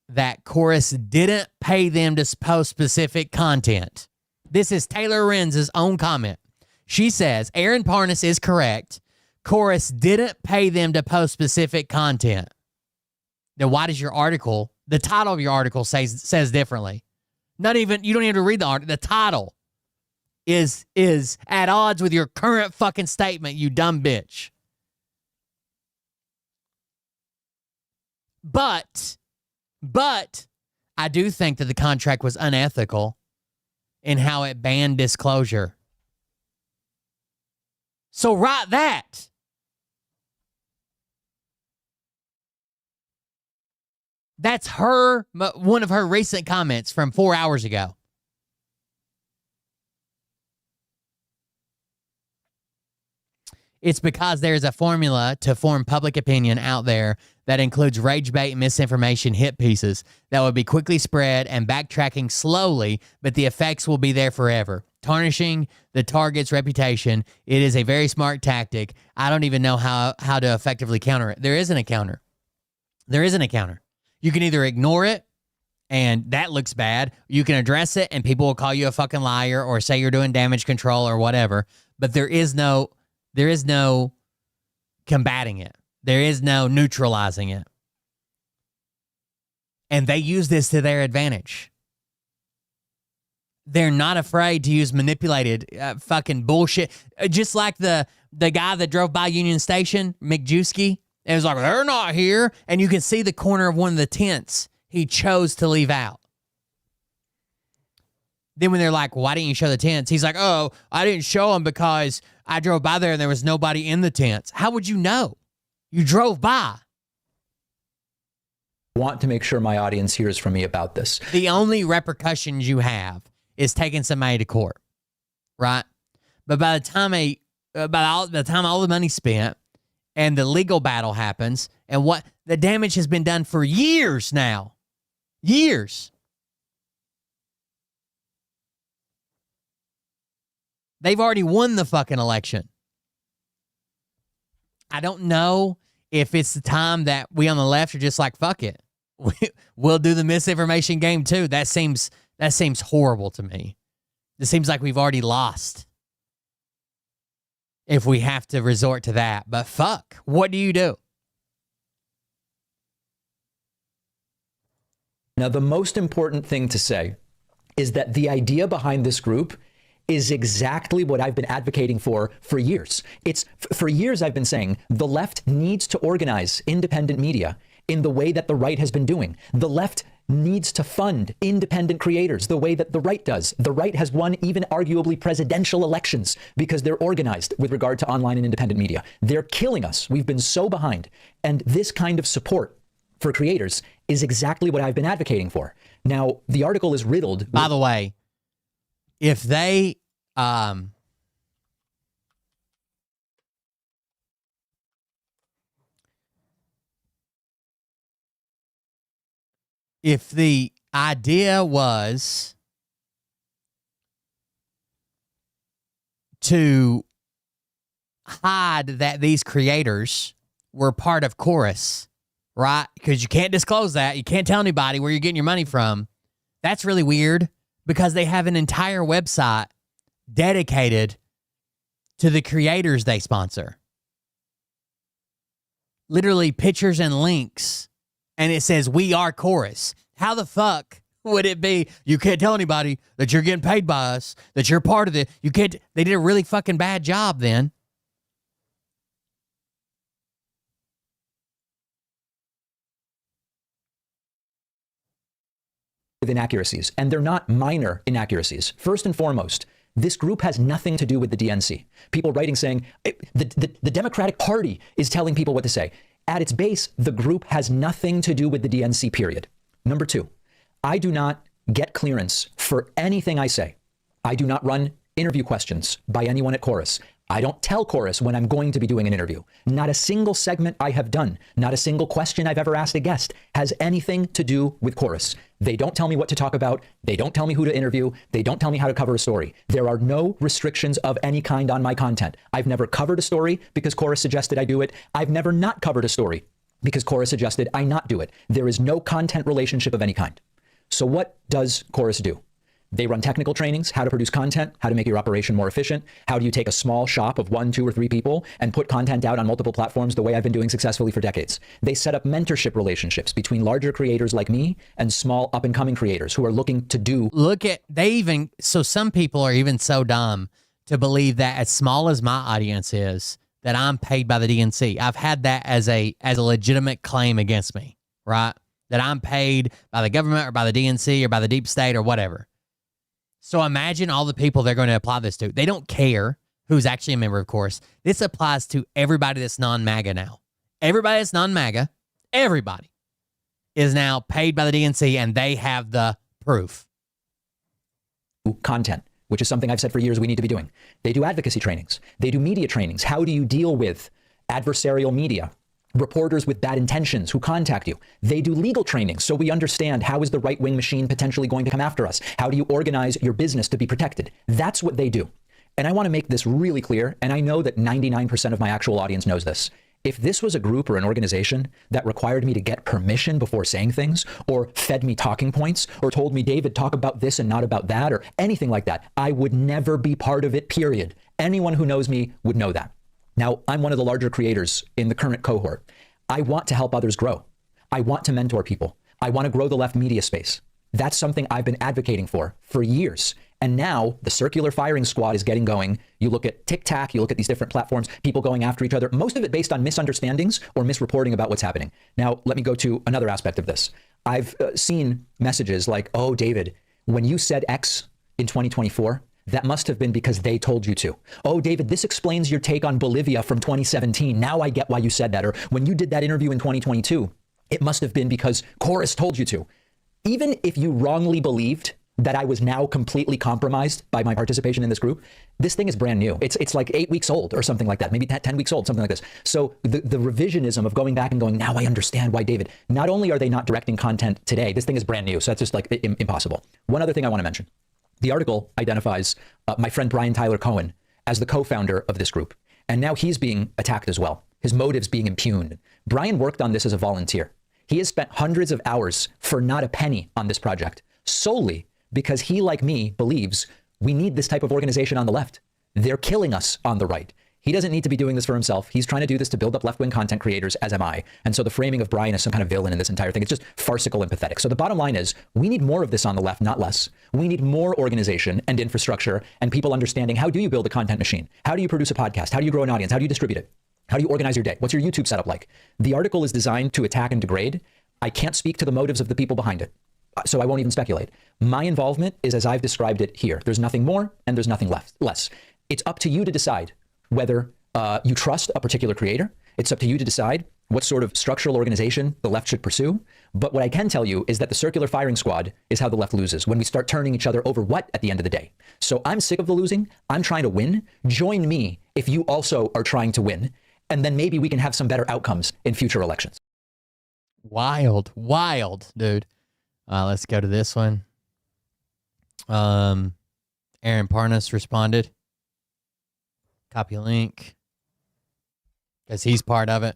that Chorus didn't pay them to post specific content. This is Taylor Lorenz's own comment. She says, Aaron Parnas is correct. Chorus didn't pay them to post specific content. Then why does your article, the title of your article says differently? You don't even have to read the article, the title. is at odds with your current fucking statement, you dumb bitch. But I do think that the contract was unethical in how it banned disclosure. So write that. That's one of her recent comments from 4 hours ago. It's because there's a formula to form public opinion out there that includes rage bait, misinformation, hit pieces that will be quickly spread and backtracking slowly, but the effects will be there forever. Tarnishing the target's reputation. It is a very smart tactic. I don't even know how to effectively counter it. There isn't a counter. There isn't a counter. You can either ignore it, and that looks bad. You can address it, and people will call you a fucking liar or say you're doing damage control or whatever. But there is no combating it. There is no neutralizing it. And they use this to their advantage. They're not afraid to use manipulated fucking bullshit. Just like the guy that drove by Union Station, McJewski. It was like, they're not here. And you can see the corner of one of the tents he chose to leave out. Then when they're like, why didn't you show the tents? He's like, oh, I didn't show them because I drove by there and there was nobody in the tents. How would you know? You drove by. I want to make sure my audience hears from me about this. The only repercussions you have is taking somebody to court, right? But by the time all the money's spent and the legal battle happens, and what the damage has been done for years now, years. They've already won the fucking election. I don't know if it's the time that we on the left are just like, fuck it. We'll do the misinformation game too. That seems horrible to me. It seems like we've already lost if we have to resort to that. But fuck, what do you do? Now, the most important thing to say is that the idea behind this group is exactly what I've been advocating for years. For years I've been saying the left needs to organize independent media in the way that the right has been doing. The left needs to fund independent creators the way that the right does. The right has won even arguably presidential elections because they're organized with regard to online and independent media. They're killing us. We've been so behind. And this kind of support for creators is exactly what I've been advocating for. Now, the article is riddled. By the way, if they if the idea was to hide that these creators were part of Chorus, right? Because you can't disclose that. You can't tell anybody where you're getting your money from. That's really weird because they have an entire website dedicated to the creators they sponsor. Literally pictures and links. And it says, we are Chorus. How the fuck would it be? You can't tell anybody that you're getting paid by us, that you're part of it. You can't. They did a really fucking bad job then. With inaccuracies, and they're not minor inaccuracies. First and foremost, this group has nothing to do with the DNC. People writing saying the Democratic Party is telling people what to say. At its base, the group has nothing to do with the DNC, period. Number two, I do not get clearance for anything I say. I do not run interview questions by anyone at Chorus. I don't tell Chorus when I'm going to be doing an interview. Not a single segment I have done, not a single question I've ever asked a guest has anything to do with Chorus. They don't tell me what to talk about. They don't tell me who to interview. They don't tell me how to cover a story. There are no restrictions of any kind on my content. I've never covered a story because Chorus suggested I do it. I've never not covered a story because Chorus suggested I not do it. There is no content relationship of any kind. So what does Chorus do? They run technical trainings, how to produce content, how to make your operation more efficient. How do you take a small shop of 1, 2, or 3 people and put content out on multiple platforms the way I've been doing successfully for decades? They set up mentorship relationships between larger creators like me and small up and coming creators who are looking to do. So some people are even so dumb to believe that as small as my audience is, that I'm paid by the DNC. I've had that as a legitimate claim against me, right? That I'm paid by the government or by the DNC or by the deep state or whatever. So imagine all the people they're going to apply this to. They don't care who's actually a member, of course. This applies to everybody that's non-MAGA now. Everybody that's non-MAGA, everybody is now paid by the DNC, and they have the proof. Content, which is something I've said for years we need to be doing. They do advocacy trainings. They do media trainings. How do you deal with adversarial media? Reporters with bad intentions who contact you. They do legal training so we understand how is the right-wing machine potentially going to come after us? How do you organize your business to be protected? That's what they do. And I want to make this really clear, and I know that 99% of my actual audience knows this. If this was a group or an organization that required me to get permission before saying things, or fed me talking points, or told me, David, talk about this and not about that, or anything like that, I would never be part of it, period. Anyone who knows me would know that. Now, I'm one of the larger creators in the current cohort. I want to help others grow. I want to mentor people. I want to grow the left media space. That's something I've been advocating for years. And now the circular firing squad is getting going. You look at TikTok, you look at these different platforms, people going after each other, most of it based on misunderstandings or misreporting about what's happening. Now, let me go to another aspect of this. I've seen messages like, oh, David, when you said X in 2024, that must have been because they told you to. Oh, David, this explains your take on Bolivia from 2017. Now I get why you said that. Or when you did that interview in 2022, it must have been because Chorus told you to. Even if you wrongly believed that I was now completely compromised by my participation in this group, this thing is brand new. It's like 8 weeks old or something like that, maybe 10 weeks old, something like this. So the revisionism of going back and going, now I understand why David, not only are they not directing content today, this thing is brand new. So that's just like impossible. One other thing I want to mention. The article identifies my friend Brian Tyler Cohen as the co-founder of this group. And now he's being attacked as well. His motives being impugned. Brian worked on this as a volunteer. He has spent hundreds of hours for not a penny on this project, solely because he, like me, believes we need this type of organization on the left. They're killing us on the right. He doesn't need to be doing this for himself. He's trying to do this to build up left-wing content creators, as am I. And so the framing of Brian as some kind of villain in this entire thing, it's just farcical and pathetic. So the bottom line is we need more of this on the left, not less. We need more organization and infrastructure and people understanding, how do you build a content machine? How do you produce a podcast? How do you grow an audience? How do you distribute it? How do you organize your day? What's your YouTube setup like? The article is designed to attack and degrade. I can't speak to the motives of the people behind it, so I won't even speculate. My involvement is as I've described it here. There's nothing more and there's nothing less. It's up to you to decide whether you trust a particular creator. It's up to you to decide what sort of structural organization the left should pursue. But what I can tell you is that the circular firing squad is how the left loses, when we start turning each other over what at the end of the day. So I'm sick of the losing. I'm trying to win. Join me if you also are trying to win. And then maybe we can have some better outcomes in future elections. Wild, dude. Let's go to this one. Aaron Parnas responded. Copy link. Because he's part of it.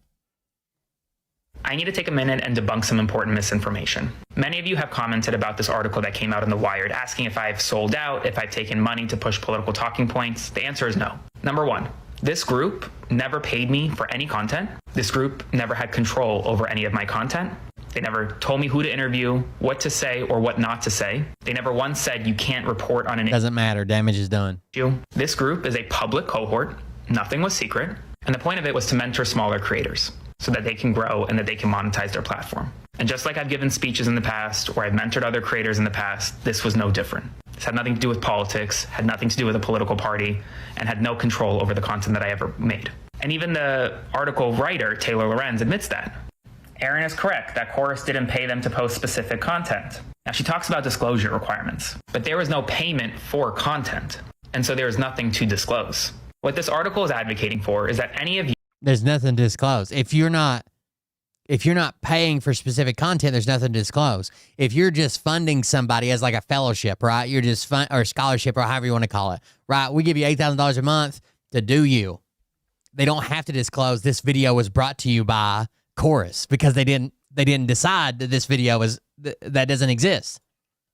I need to take a minute and debunk some important misinformation. Many of you have commented about this article that came out in The Wired, asking if I've sold out, if I've taken money to push political talking points. The answer is no. Number one, this group never paid me for any content. This group never had control over any of my content. They never told me who to interview, what to say, or what not to say. They never once said you can't report on an Doesn't matter. Damage is done. issue. This group is a public cohort. Nothing was secret. And the point of it was to mentor smaller creators so that they can grow and that they can monetize their platform. And just like I've given speeches in the past or I've mentored other creators in the past, this was no different. This had nothing to do with politics, had nothing to do with a political party, and had no control over the content that I ever made. And even the article writer, Taylor Lorenz, admits that. Aaron is correct that Chorus didn't pay them to post specific content. Now, she talks about disclosure requirements, but there was no payment for content, and so there is nothing to disclose. What this article is advocating for is that any of you... There's nothing to disclose. If you're not paying for specific content, there's nothing to disclose. If you're just funding somebody as like a fellowship, right? You're just or scholarship or however you want to call it, right? We give you $8,000 a month to do you. They don't have to disclose this video was brought to you by Chorus because they didn't decide that this video that doesn't exist.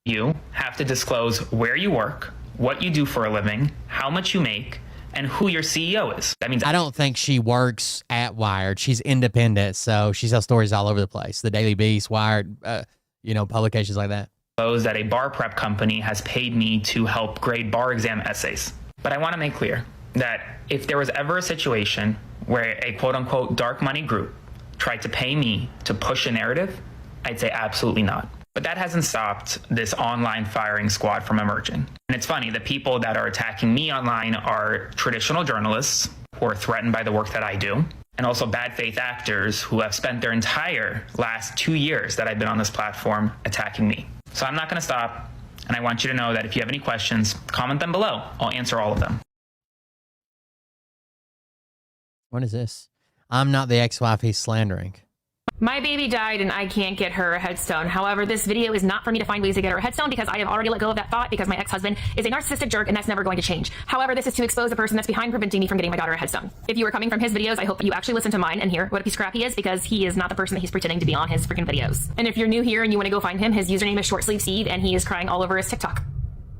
You have to disclose where you work, what you do for a living, how much you make, and who your CEO is. That means I don't think she works at Wired. She's independent, so she sells stories all over the place. The Daily Beast, Wired, publications like that. That a bar prep company has paid me to help grade bar exam essays. But I want to make clear that if there was ever a situation where a quote-unquote dark money group tried to pay me to push a narrative, I'd say absolutely not. But that hasn't stopped this online firing squad from emerging. And it's funny, the people that are attacking me online are traditional journalists who are threatened by the work that I do, and also bad faith actors who have spent their entire last 2 years that I've been on this platform attacking me. So I'm not going to stop, and I want you to know that if you have any questions, comment them below. I'll answer all of them. What is this? I'm not the ex-wife he's slandering. My baby died and I can't get her a headstone. However, this video is not for me to find ways to get her a headstone because I have already let go of that thought because my ex-husband is a narcissistic jerk and that's never going to change. However, this is to expose the person that's behind preventing me from getting my daughter a headstone. If you are coming from his videos, I hope that you actually listen to mine and hear what a piece of crap he is because he is not the person that he's pretending to be on his freaking videos. And if you're new here and you want to go find him, his username is shortsleevesteve and he is crying all over his TikTok.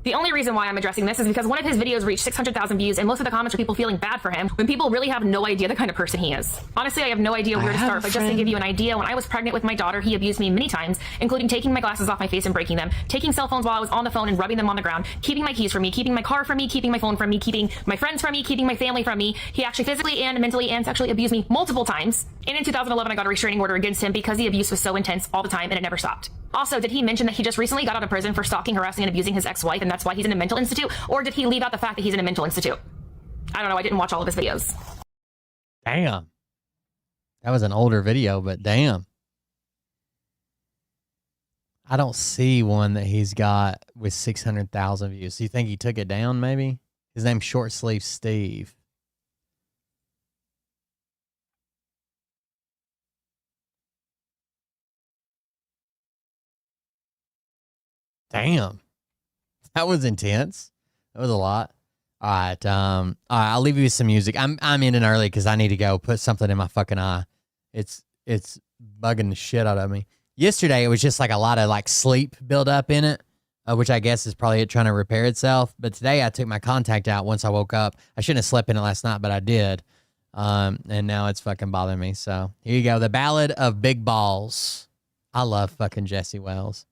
The only reason why I'm addressing this is because one of his videos reached 600,000 views and most of the comments are people feeling bad for him when people really have no idea the kind of person he is. Honestly, I have no idea where to start, but just to give you an idea, when I was pregnant with my daughter, he abused me many times, including taking my glasses off my face and breaking them, taking cell phones while I was on the phone and rubbing them on the ground, keeping my keys from me, keeping my car from me, keeping my phone from me, keeping my friends from me, keeping my family from me. He actually physically and mentally and sexually abused me multiple times. And in 2011, I got a restraining order against him because the abuse was so intense all the time and it never stopped. Also, did he mention that he just recently got out of prison for stalking, harassing, and abusing his ex-wife, and that's why he's in a mental institute? Or did he leave out the fact that he's in a mental institute? I don't know. I didn't watch all of his videos. Damn. That was an older video, but damn. I don't see one that he's got with 600,000 views. Do you think he took it down, maybe? His name's Short Sleeve Steve. Damn. That was intense. That was a lot. All right. I'll leave you with some music. I'm ending early because I need to go put something in my fucking eye. It's bugging the shit out of me. Yesterday, it was just like a lot of like sleep build up in it, which I guess is probably it trying to repair itself. But today I took my contact out once I woke up. I shouldn't have slept in it last night, but I did. And now it's fucking bothering me. So here you go. The Ballad of Big Balls. I love fucking Jesse Wells.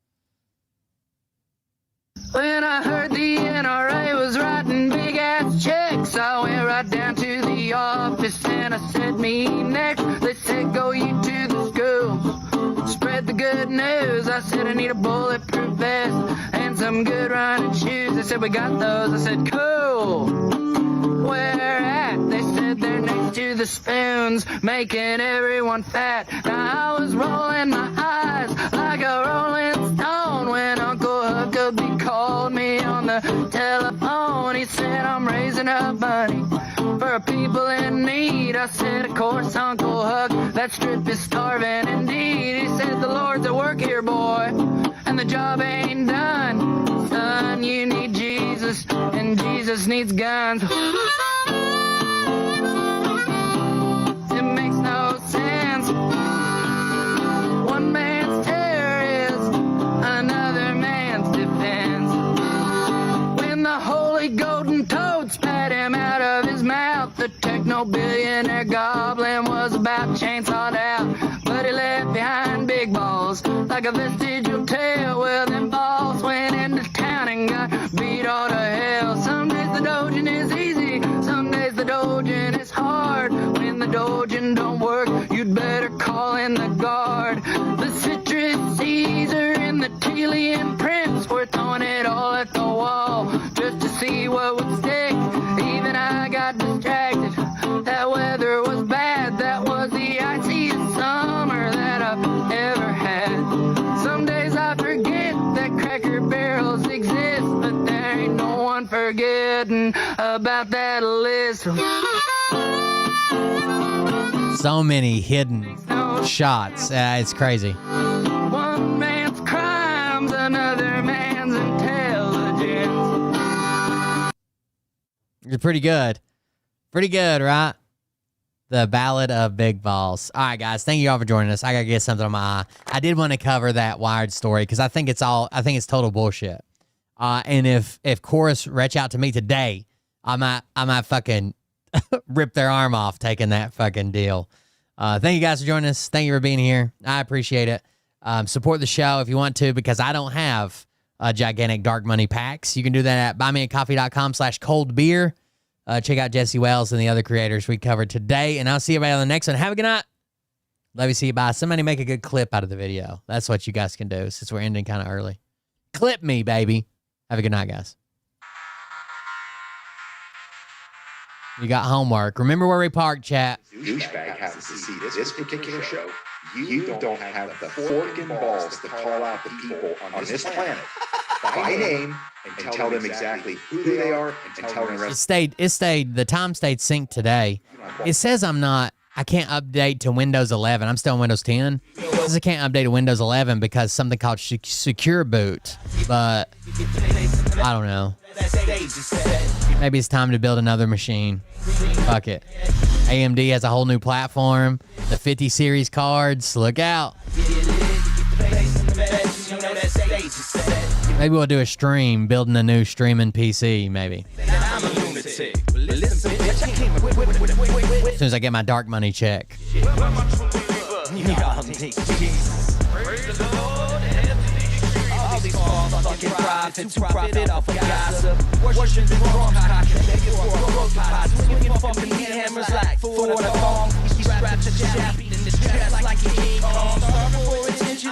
When I heard the NRA was writing big ass checks, I went right down to the office and I said, me next. They said, go you to the school, spread the good news. I said, I need a bulletproof vest and some good running shoes. They said, we got those. I said, cool. Where at? They said they're next to the spoons, making everyone fat. Now I was rolling my eyes like a rolling stone when Uncle Huckabee called me on the telephone. He said, I'm raising up money for people in need. I said, of course, Uncle Huck, that strip is starving indeed. He said, the Lord's at work here, boy, and the job ain't done. Son, you need Jesus, and Jesus needs guns. It makes no sense. One man's terror is another man's defense. When the holy golden toad spat him out of his mouth, the techno-billionaire goblin was about chainsawed out. But he left behind big balls like a vestigial tail. Well, them balls went into town and got beat all to hell. Some days the dodging is easy, some days the dodging is hard. When the dodging don't work, you'd better call in the guard. The citrus Caesar and the Telian Prince were throwing it all at the wall just to see what would stick. Even I got distracted. That weather was bad. That was the iciest summer that I've ever had. Some days I forget that Cracker Barrels exist, but there ain't no one forgetting about that list. So many hidden shots. It's crazy. One man's crimes, another man's intelligence. You're pretty good. Pretty good, right? The Ballad of Big Balls. All right, guys. Thank you all for joining us. I gotta get something on my eye. I did want to cover that Wired story because I think it's total bullshit. And if Chorus reach out to me today, I might fucking rip their arm off taking that fucking deal. Thank you guys for joining us. Thank you for being here. I appreciate it. Support the show if you want to, because I don't have gigantic dark money packs. You can do that at buymeacoffee.com/coldbeer. Check out Jesse Wells and the other creators we covered today, and I'll see everybody on the next one. Have a good night. Love you. See you. Bye. Somebody make a good clip out of the video. That's what you guys can do since we're ending kind of early. Clip me, baby. Have a good night, guys. You got homework. Remember where we parked, chat. Douchebag happens to see this particular show. You don't have the fork and balls to call out the people on this planet by name and tell them exactly who they are and tell them the rest. The time stayed synced today. It says I can't update to Windows 11. I'm still on Windows 10. It says I can't update to Windows 11 because something called Secure Boot. But I don't know. Maybe it's time to build another machine. Fuck it. AMD has a whole new platform. The 50 series cards. Look out. Maybe we'll do a stream building a new streaming PC, maybe. As soon as I get my dark money check.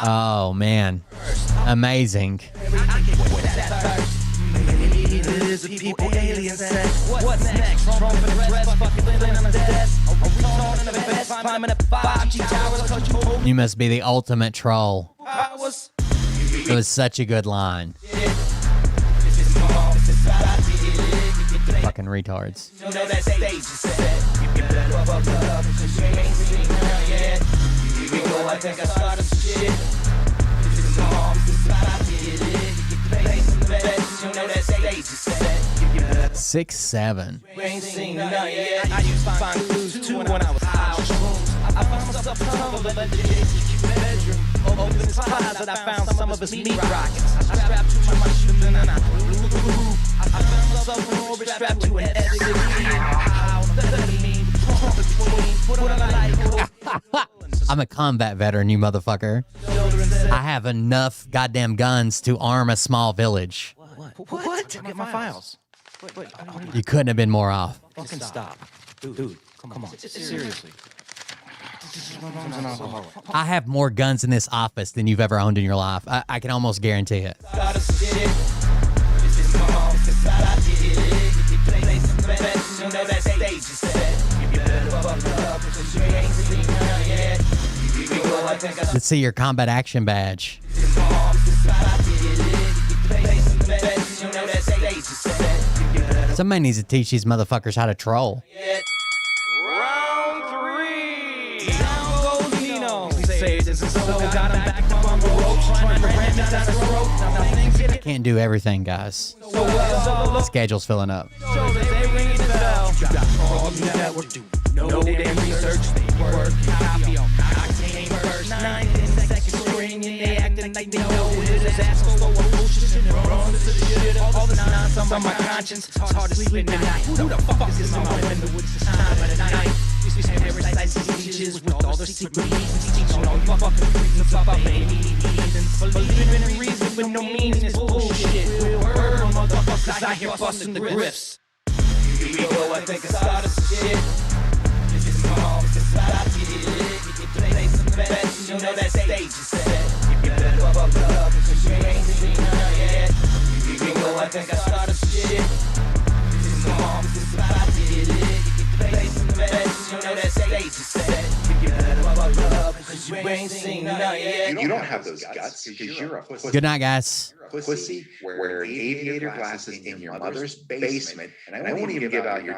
Oh, man. Amazing. What's next? Trump in a dress, fucking living on a desk. On the best, climbing up 5G towers. You must be the ultimate troll. It was such a good line. Fucking retards. I think I started some shit. 6'7". We ain't seen none yet. I used to find clues too when I was out. I found myself tumbling in the bedroom. Open his closet, I found some of his meat rockets. I strapped to my shoes and then I found myself in orbit strapped to an I'm a combat veteran, you motherfucker. I have enough goddamn guns to arm a small village. What? Get my files. Wait, You couldn't have been more off. fucking stop. Dude, come on. Seriously. I have more guns in this office than you've ever owned in your life. I can almost guarantee it. Let's see your combat action badge. Somebody needs to teach these motherfuckers how to troll. Round 3. Down goes Nino. Say this is so got him back from the ropes, trying to ram down his throat. Now things I get can't do everything, guys. so well. The schedule's filling up. So they ring the bell. You got all the network do. No damn research. They work. Copy on octane first. 9 and second string. And they acting like they know it is. Asshole so bullshit and runs to the shit. All the nonsense on my conscience. It's hard to sleep at night. Who the fuck is this in my window with this time of the night? These parasites and teachers with all their secret reasons. Teaching all you fucking reasons about baby heathens. Believing in reason with no meaning is bullshit. Real word, motherfuckers out here busting the griffs. Here we go, I think I started some shit. This is my home, this is how I did it. You can play some bets, you know that stage is set. You better buckle up, because you ain't seen none yet. Here we go, I think I started some shit. This is my home, this is how I did it. You can play some bets, you know that stage is set. You better buckle up, because you ain't seen none yet. You don't have those guts because you're a pussy. Good night, guys. Pussy wearing aviator glasses in your mother's basement, and I won't even give out your